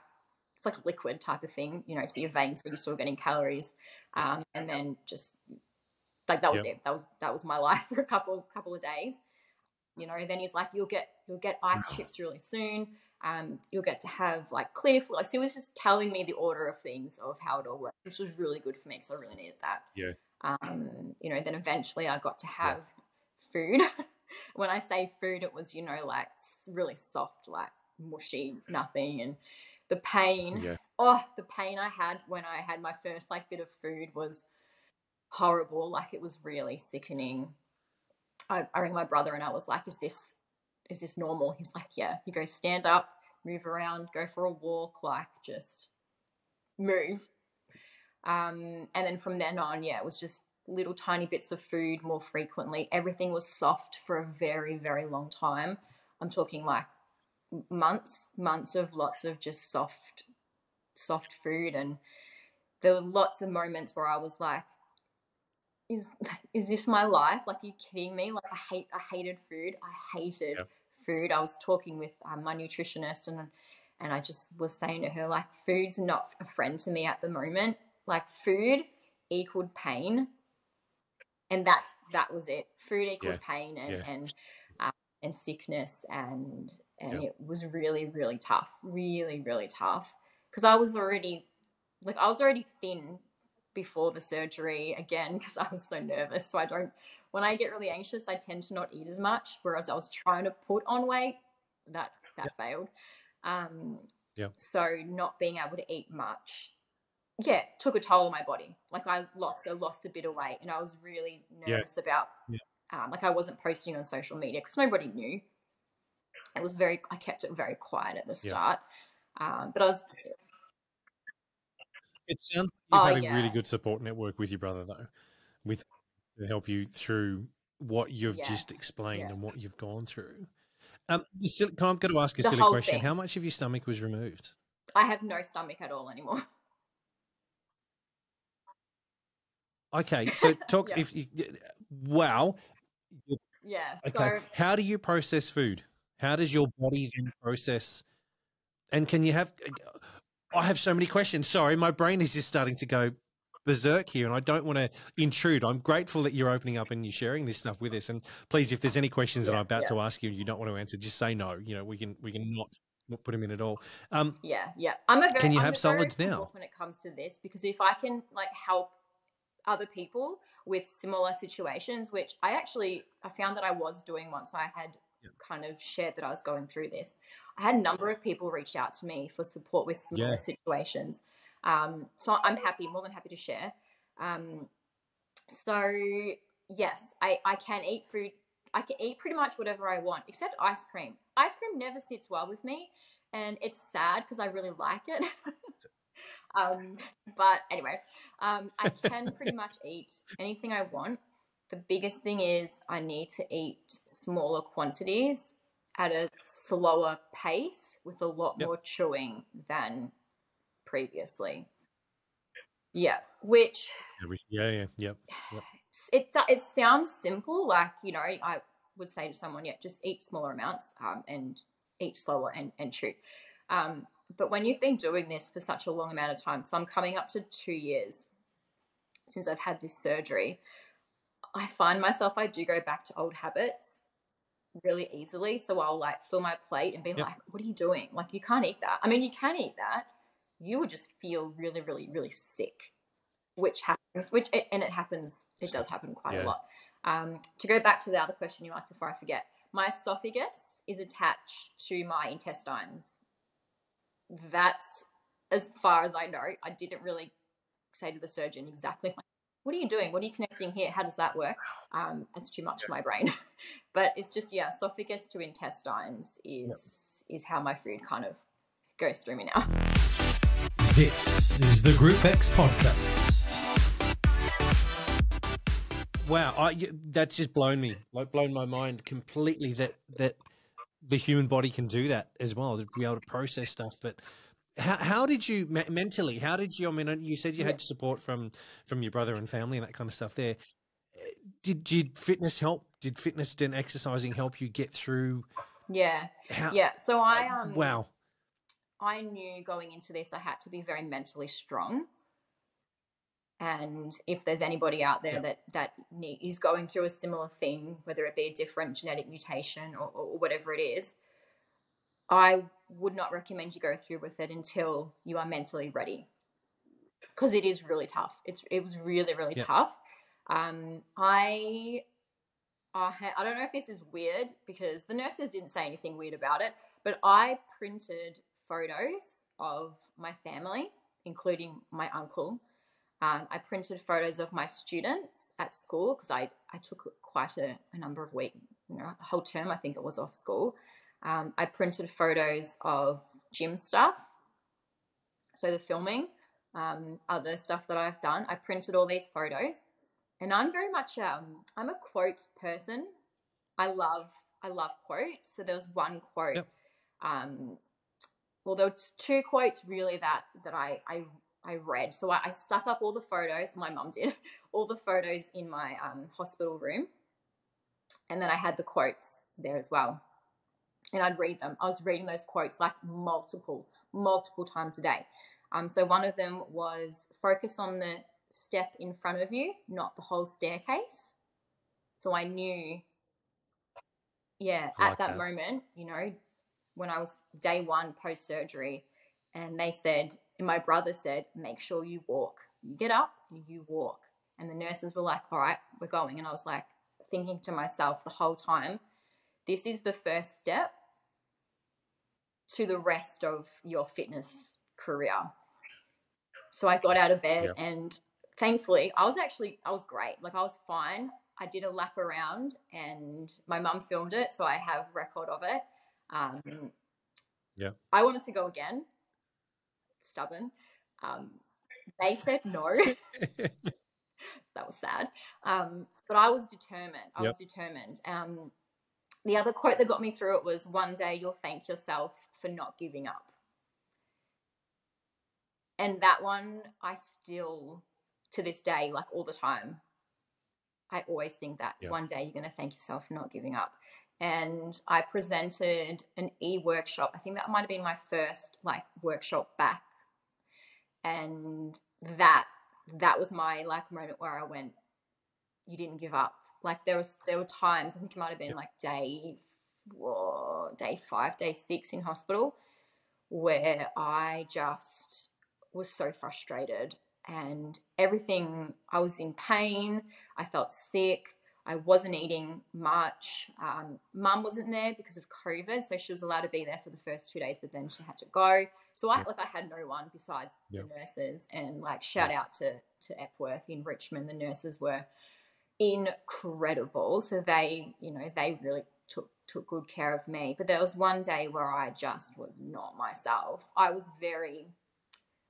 it's like a liquid type of thing, you know, to your veins, so you're still getting calories, and then just like that was it. That was my life for a couple of days. You know, then he's like, you'll get ice chips really soon. You'll get to have like clear fluid. So he was just telling me the order of things of how it all works, which was really good for me because I really needed that. You know, then eventually I got to have food. When I say food, it was, you know, like really soft, like mushy, nothing. And the pain, the pain I had when I had my first like bit of food was horrible. Like it was really sickening. I rang my brother and I was like, is this normal? He's like, yeah. He goes, stand up, move around, go for a walk, like just move. And then from then on, it was just little tiny bits of food more frequently. Everything was soft for a very, very long time. I'm talking like months of lots of just soft food. And there were lots of moments where I was like, is this my life? Like, are you kidding me? Like, I hated food. I hated food. I was talking with my nutritionist, and I just was saying to her, like, food's not a friend to me at the moment. Like, food equaled pain, and that was it. Food equaled pain and sickness, and it was really, really tough. Really, really tough. Because I was already thin before the surgery, again, because I was so nervous. So when I get really anxious, I tend to not eat as much, whereas I was trying to put on weight. That failed. So not being able to eat much, took a toll on my body. Like I lost a bit of weight, and I was really nervous about, like I wasn't posting on social media because nobody knew. I kept it very quiet at the start. But I was... It sounds like you've had a really good support network with your brother, though, to help you through what you've just explained and what you've gone through. I'm going to ask a silly question. Thing. How much of your stomach was removed? I have no stomach at all anymore. Okay, so talk. Wow. Yeah. Okay. So How do you process food? How does your body then process? And can you have? I have so many questions. Sorry, my brain is just starting to go berserk here, and I don't want to intrude. I'm grateful that you're opening up and you're sharing this stuff with us. And please, if there's any questions that I'm about to ask you and you don't want to answer, just say no. You know, we can not put them in at all. yeah. Can you have I'm solids very now? when it comes to this, because if I can like help other people with similar situations, which I found that I was doing once I had kind of shared that I was going through this. I had a number of people reach out to me for support with similar situations. So I'm more than happy to share. So yes, I can eat food. I can eat pretty much whatever I want, except ice cream. Ice cream never sits well with me, and it's sad because I really like it. But anyway, I can pretty much eat anything I want. The biggest thing is I need to eat smaller quantities at a slower pace with a lot more chewing than previously. Yeah, which Yep. it sounds simple, like, you know, I would say to someone, yeah, just eat smaller amounts and eat slower and chew. But when you've been doing this for such a long amount of time, so I'm coming up to 2 years since I've had this surgery, I find myself, I do go back to old habits really easily. So I'll like fill my plate and be like, what are you doing? Like, you can't eat that. I mean, you can eat that. You would just feel really, really, really sick, which happens, it does happen quite a lot. To go back to the other question you asked before I forget, my esophagus is attached to my intestines. That's as far as I know. I didn't really say to the surgeon exactly, what are you doing? What are you connecting here? How does that work? It's too much for my brain. But it's just, esophagus to intestines is how my food kind of goes through me now. This is the Group X podcast. Wow, that's just blown my mind completely that the human body can do that as well, to be able to process stuff. But how did you mentally? How did you? I mean, you said you had support from your brother and family and that kind of stuff. There, did fitness help? Did fitness and exercising help you get through? Yeah. So wow. I knew going into this I had to be very mentally strong. And if there's anybody out there that is going through a similar thing, whether it be a different genetic mutation or whatever it is, I would not recommend you go through with it until you are mentally ready, because it is really tough. It was really, really tough. I don't know if this is weird, because the nurses didn't say anything weird about it, but I printed photos of my family, including my uncle. I printed photos of my students at school, because I took quite a number of weeks, a whole term, I think it was, off school. I printed photos of gym stuff, so the filming, other stuff that I've done. I printed all these photos, and I'm very much I'm a quote person. I love quotes. So there was one quote. Well, there were 2 quotes really that I read. So I stuck up all the photos, my mum did, all the photos in my hospital room. And then I had the quotes there as well. And I'd read them. I was reading those quotes like multiple times a day. So one of them was, focus on the step in front of you, not the whole staircase. So I knew, at that moment, when I was day 1 post-surgery, and they said, and my brother said, make sure you walk. You get up, you walk. And the nurses were like, all right, we're going. And I was like, thinking to myself the whole time, this is the first step to the rest of your fitness career. So I got out of bed and thankfully I was great. Like, I was fine. I did a lap around and my mum filmed it, so I have record of it. I wanted to go again. Stubborn. They said no. So that was sad. But I was determined. I was determined. The other quote that got me through it was, one day you'll thank yourself for not giving up. And that one, I still, to this day, like all the time, I always think that Yeah. one day you're going to thank yourself for not giving up. And I presented an e-workshop. I think that might have been my first like workshop back. And that was my like moment where I went, you didn't give up. Like there were times, I think it might have been like day 5, day 6 in hospital, where I just was so frustrated and everything. I was in pain. I felt sick. I wasn't eating much. Mum wasn't there because of COVID, so she was allowed to be there for the first 2 days, but then she had to go. So I had no one besides the nurses. And like shout out to Epworth in Richmond. The nurses were incredible. So they really took good care of me. But there was one day where I just was not myself. I was very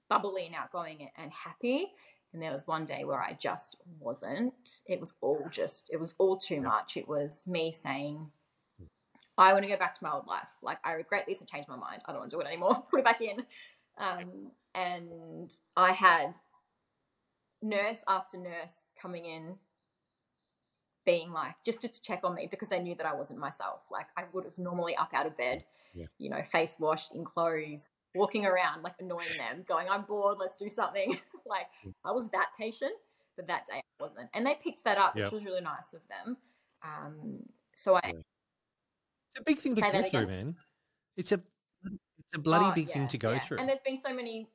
bubbly and outgoing and happy. And there was one day where I just wasn't. It was all too much. It was me saying, I want to go back to my old life. Like, I regret this and changed my mind. I don't want to do it anymore. Put it back in. And I had nurse after nurse coming in, being like, just to check on me, because they knew that I wasn't myself. Like, I was normally up out of bed, face washed, in clothes, walking around, like annoying them, going, I'm bored, let's do something. Like, I was that patient, but that day I wasn't. And they picked that up, which was really nice of them. It's a big thing to go through, man. It's a bloody big thing to go through. And there's been so many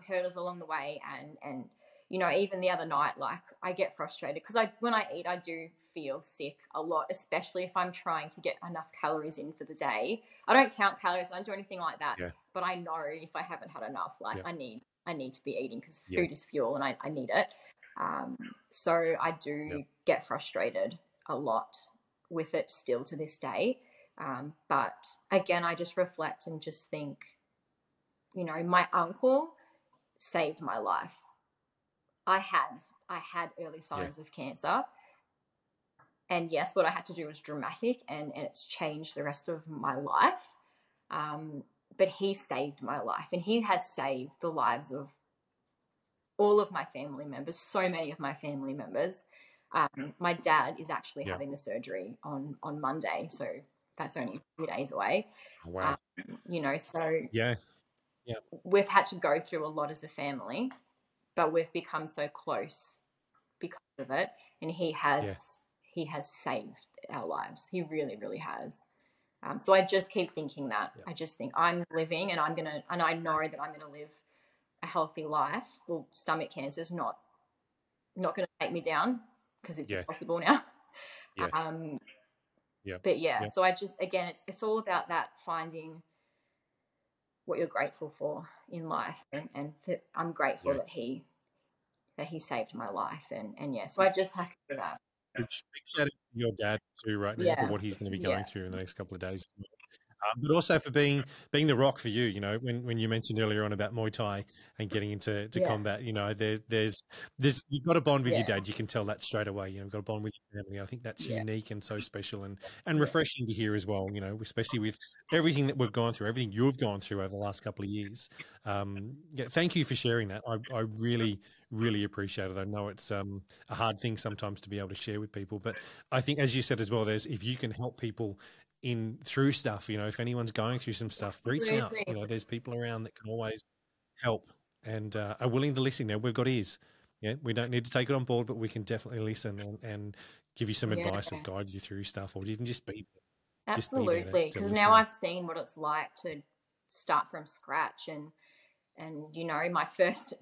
hurdles along the way, and even the other night, like, I get frustrated because when I eat, I do feel sick a lot, especially if I'm trying to get enough calories in for the day. I don't count calories, I don't do anything like that, but I know if I haven't had enough, like, I need to be eating, because food is fuel and I need it. So I do get frustrated a lot with it still to this day. But again, I just reflect and just think, my uncle saved my life. I had early signs of cancer. And yes, what I had to do was dramatic, and it's changed the rest of my life. But he saved my life, and he has saved the lives of all of my family members, so many of my family members. My dad is actually having the surgery on Monday, so that's only a few days away. Oh, wow. So we've had to go through a lot as a family, but we've become so close because of it. And he has saved our lives. He really, really has. So I just keep thinking that. I just think I'm living, and I know that I'm gonna live a healthy life. Well, stomach cancer is not gonna take me down, because it's impossible now. But so I just, again, it's all about that, finding what you're grateful for in life, and I'm grateful that he saved my life, and so I just have to do that. Big shout out to your dad too right now for what he's going to be going through in the next couple of days. But also for being the rock for you, when you mentioned earlier on about Muay Thai and getting into combat, there's you've got a bond with your dad. You can tell that straight away. You've got a bond with your family. I think that's unique and so special and refreshing to hear as well, especially with everything that we've gone through, everything you've gone through over the last couple of years. Thank you for sharing that. I really, really appreciate it. I know it's a hard thing sometimes to be able to share with people, but I think, as you said as well, if you can help people through stuff, if anyone's going through some stuff, reach out. There's people around that can always help and are willing to listen. Now, we've got ears. We don't need to take it on board, but we can definitely listen and give you some advice and guide you through stuff, or even just be there. Absolutely, because now I've seen what it's like to start from scratch, and my first,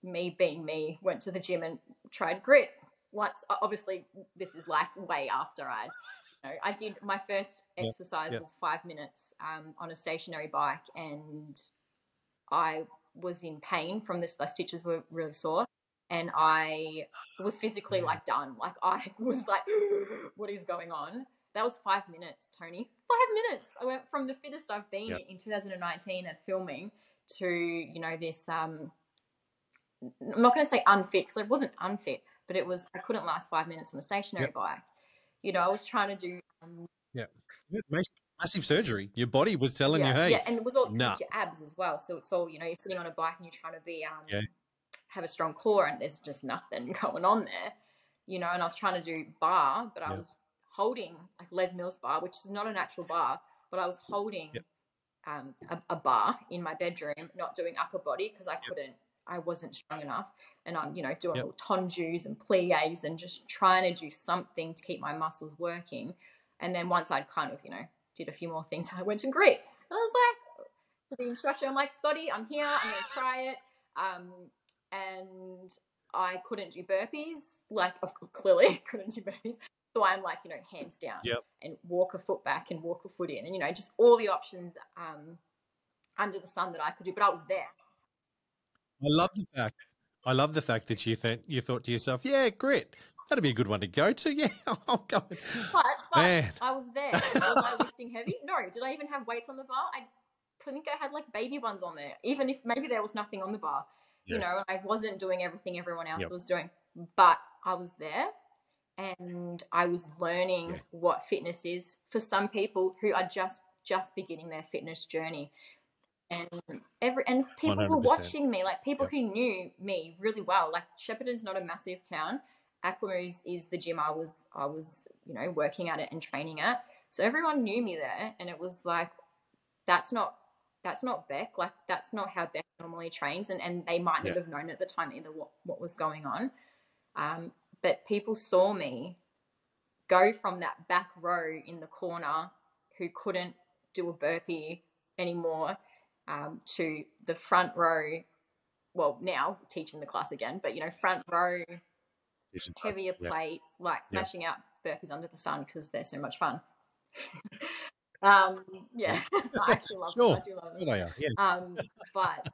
me being me, went to the gym and tried grit once. Obviously, this is like way after I did my first exercise was 5 minutes on a stationary bike, and I was in pain from this. The stitches were really sore, and I was physically like done. Like, I was like, what is going on? That was 5 minutes, Tony. 5 minutes. I went from the fittest I've been in 2019 at filming to, this, I'm not going to say unfit, because I wasn't unfit, but it was, I couldn't last 5 minutes on a stationary bike. I was trying to do... massive surgery. Your body was telling you, hey. Yeah, and it was all your abs as well. So it's all, you're sitting on a bike and you're trying to be, have a strong core, and there's just nothing going on there. you know, and I was trying to do bar, but I Yep. was holding like Les Mills bar, which is not an actual bar, but I was holding Yep. a bar in my bedroom, not doing upper body because I wasn't strong enough. And I'm, you know, doing Yep. little tondus and plies and just trying to do something to keep my muscles working. And then once I'd kind of, you know, did a few more things, I went to grit. And I was like, to the instructor, I'm like, Scotty, I'm here, I'm going to try it. And I couldn't do burpees, like clearly couldn't do burpees. So I'm like, you know, hands down Yep. and walk a foot back and walk a foot in, and, you know, just all the options under the sun that I could do, but I was there. I love the fact that you thought to yourself, yeah, grit. That'd be a good one to go to. Yeah, I'll go. But Man. I was there. Was I lifting heavy? No. Did I even have weights on the bar? I think I had like baby ones on there, even if maybe there was nothing on the bar. Yeah. You know, I wasn't doing everything everyone else Yep. was doing, but I was there and I was learning what fitness is for some people who are just beginning their fitness journey. And people were 100%. watching me, like people who knew me really well. Like Shepparton's not a massive town. Aqua is the gym I was, you know, working at it and training at. So everyone knew me there, and it was like, that's not Bec. Like that's not how Bec normally trains, and they might not have known at the time either what was going on. But people saw me go from that back row in the corner who couldn't do a burpee anymore to the front row. Well, now teaching the class again, but, you know, front row, heavier plates, like smashing out burpees under the sun because they're so much fun. I actually love them. I do love them. Sure they are. Yeah. But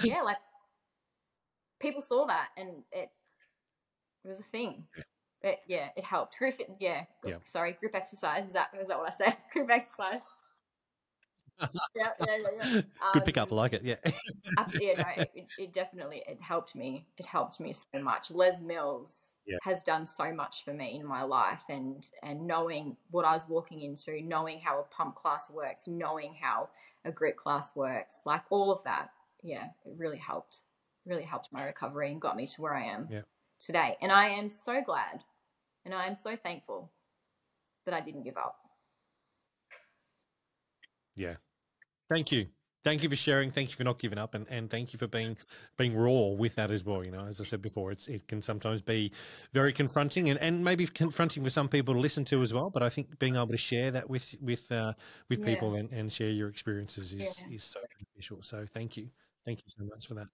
yeah, like people saw that, and it was a thing. It helped. Group exercise. Is that what I said? Group exercise. Yeah. Good pick up. I like it. Yeah. Absolutely. No, it definitely helped me. It helped me so much. Les Mills has done so much for me in my life, and knowing what I was walking into, knowing how a pump class works, knowing how a grit class works, like all of that. Yeah, it really helped. Really helped my recovery and got me to where I am today. And I am so glad, and I am so thankful that I didn't give up. Yeah. Thank you. Thank you for sharing. Thank you for not giving up, and thank you for being raw with that as well. You know, as I said before, it can sometimes be very confronting, and maybe confronting for some people to listen to as well. But I think being able to share that with people and share your experiences is so beneficial. So thank you so much for that.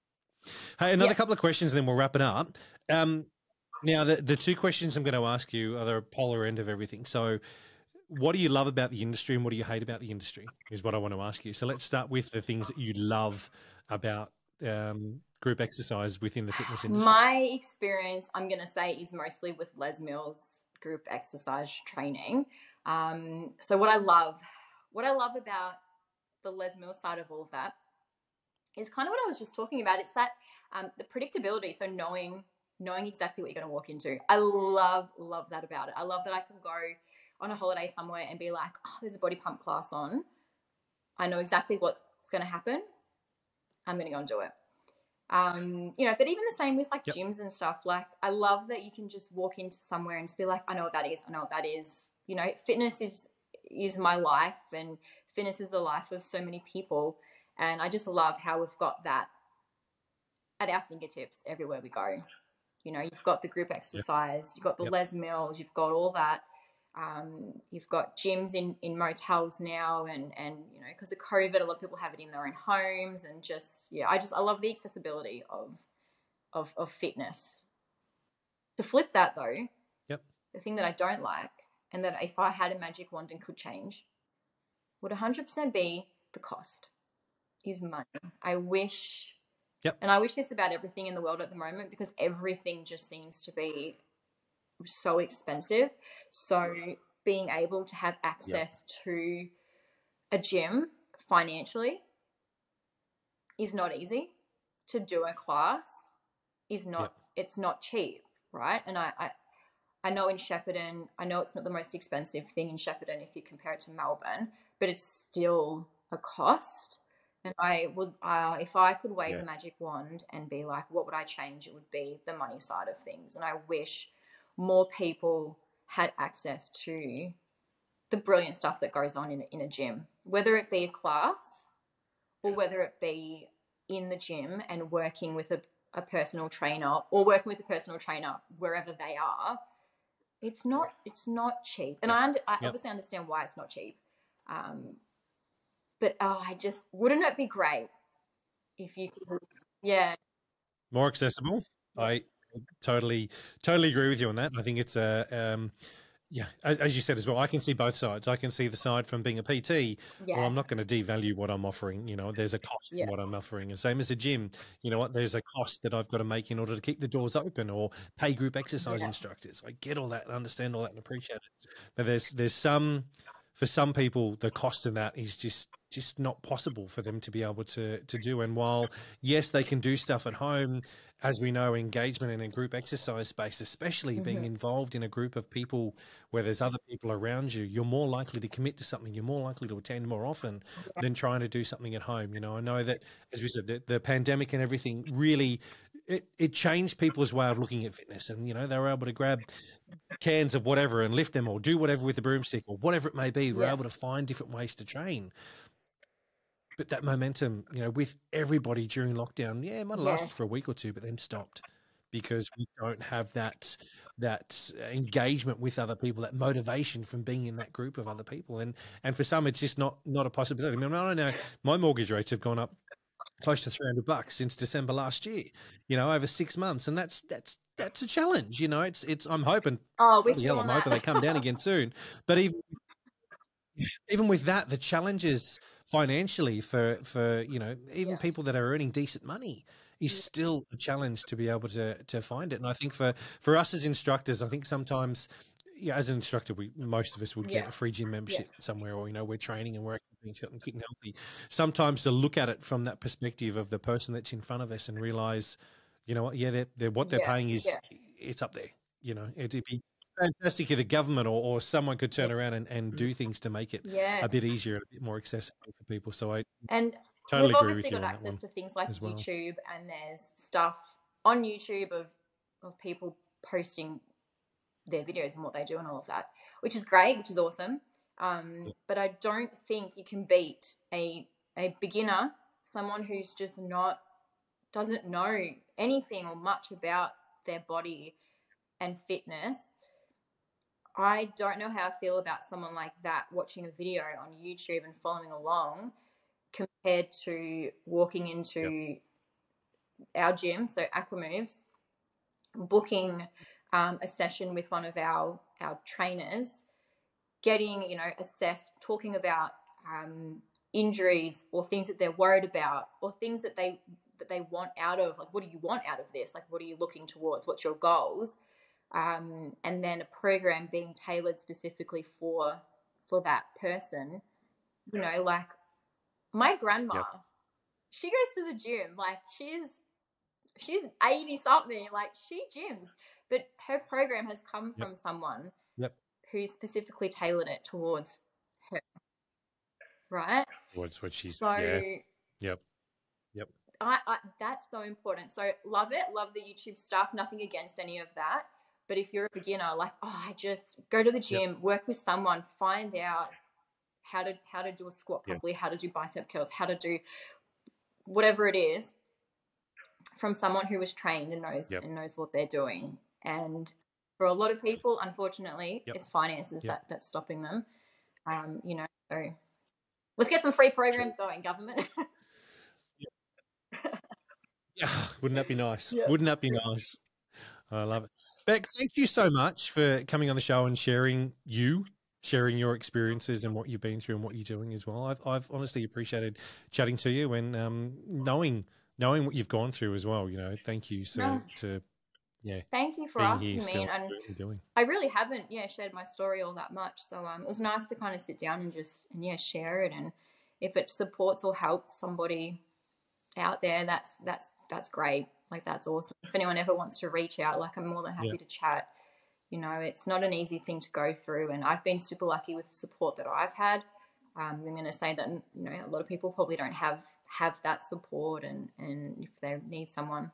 Hey, another couple of questions, and then we'll wrap it up. Now the two questions I'm going to ask you are the polar end of everything. So, what do you love about the industry and what do you hate about the industry is what I want to ask you. So let's start with the things that you love about group exercise within the fitness industry. My experience, I'm going to say, is mostly with Les Mills group exercise training. So what I love about the Les Mills side of all of that is kind of what I was just talking about. It's that the predictability. So knowing exactly what you're going to walk into. I love that about it. I love that I can go on a holiday somewhere and be like, oh, there's a body pump class on. I know exactly what's going to happen. I'm going to go and do it. You know, but even the same with like gyms and stuff. Like I love that you can just walk into somewhere and just be like, I know what that is. I know what that is. You know, fitness is my life, and fitness is the life of so many people. And I just love how we've got that at our fingertips everywhere we go. You know, you've got the group exercise, you've got the Les Mills, you've got all that. You've got gyms in motels now, and you know, because of COVID, a lot of people have it in their own homes, and I love the accessibility of fitness. To flip that though, the thing that I don't like, and that if I had a magic wand and could change, would 100% be the cost. Is money. I wish, and I wish this about everything in the world at the moment, because everything just seems to be so expensive. So being able to have access to a gym financially is not easy. To do a class is not, it's not cheap, right? And I know in Shepparton, I know it's not the most expensive thing in Shepparton if you compare it to Melbourne, but it's still a cost. And I would, if I could wave a magic wand and be like, what would I change? It would be the money side of things. And I wish more people had access to the brilliant stuff that goes on in a gym, whether it be a class or whether it be in the gym and working with a personal trainer, or working with a personal trainer wherever they are. It's not cheap. And I obviously understand why it's not cheap. But wouldn't it be great if you could, more accessible? Yeah. I totally agree with you on that. I think it's as you said as well, I can see both sides. I can see the side from being a PT. Yes. Well, I'm not going to devalue what I'm offering. You know, there's a cost in what I'm offering. And same as a gym, you know what, there's a cost that I've got to make in order to keep the doors open, or pay group exercise instructors. I get all that and understand all that and appreciate it. But for some people, the cost of that is just not possible for them to be able to do. And while, yes, they can do stuff at home, as we know, engagement in a group exercise space, especially being involved in a group of people where there's other people around you, you're more likely to commit to something. You're more likely to attend more often than trying to do something at home. You know, I know that, as we said, the pandemic and everything really, it changed people's way of looking at fitness. And, you know, they were able to grab cans of whatever and lift them, or do whatever with the broomstick, or whatever it may be. We're able to find different ways to train. But that momentum, you know, with everybody during lockdown, it might have lasted for a week or two, but then stopped, because we don't have that engagement with other people, that motivation from being in that group of other people. And for some, it's just not a possibility. I mean, I know my mortgage rates have gone up close to $300 since December last year, you know, over 6 months. And that's a challenge, you know. It's I'm hoping, I'm hoping they come down again soon. But even with that, the challenges financially for you know, even people that are earning decent money is still a challenge to be able to find it. And I think for us as instructors, I think sometimes, as an instructor, most of us would get a free gym membership somewhere, or, you know, we're training and we're being fit and healthy. Sometimes to look at it from that perspective of the person that's in front of us and realize, you know what, they're what they're paying is it's up there. You know, it'd be fantastic if the government or someone could turn around and do things to make it a bit easier and a bit more accessible for people. So I totally agree with you. We've obviously got access to things like YouTube, and there's stuff on YouTube of people posting their videos and what they do and all of that, which is great, which is awesome. But I don't think you can beat a beginner, someone who's just doesn't know anything or much about their body and fitness. I don't know how I feel about someone like that watching a video on YouTube and following along, compared to walking into our gym, so Aquamoves, booking a session with one of our trainers, getting, you know, assessed, talking about injuries or things that they're worried about, or things that they want out of, like, what do you want out of this? Like, what are you looking towards? What's your goals? And then a program being tailored specifically for that person. You know, like my grandma, she goes to the gym, like she's 80 something, like she gyms, but her program has come from someone who specifically tailored it towards her, right? Towards what she's I that's so important. So love it, love the YouTube stuff, nothing against any of that. But if you're a beginner, like, I just go to the gym, work with someone, find out how to do a squat properly, how to do bicep curls, how to do whatever it is, from someone who was trained and knows what they're doing. And for a lot of people, unfortunately, it's finances that's stopping them. You know, so let's get some free programs going, government. Wouldn't that be nice? Wouldn't that be nice? I love it. Bec, thank you so much for coming on the show and sharing your experiences and what you've been through and what you're doing as well. I've honestly appreciated chatting to you and knowing what you've gone through as well. You know, thank you thank you for asking me. And I really haven't shared my story all that much, so it was nice to kind of sit down and share it. And if it supports or helps somebody out there, that's great. Like, that's awesome. If anyone ever wants to reach out, like, I'm more than happy to chat. You know, it's not an easy thing to go through, and I've been super lucky with the support that I've had. I'm going to say that, you know, a lot of people probably don't have that support, and if they need someone,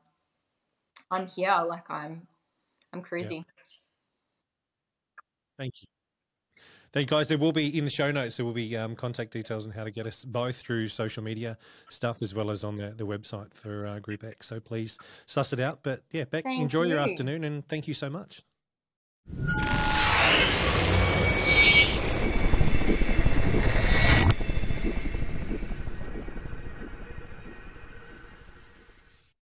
I'm here. Like, I'm cruisy. Thank you. Thank you, guys. There will be in the show notes, there will be contact details on how to get us both through social media stuff as well as on the website for Group X. So please suss it out. But yeah, Bec, Thank enjoy your you. afternoon and thank you so much.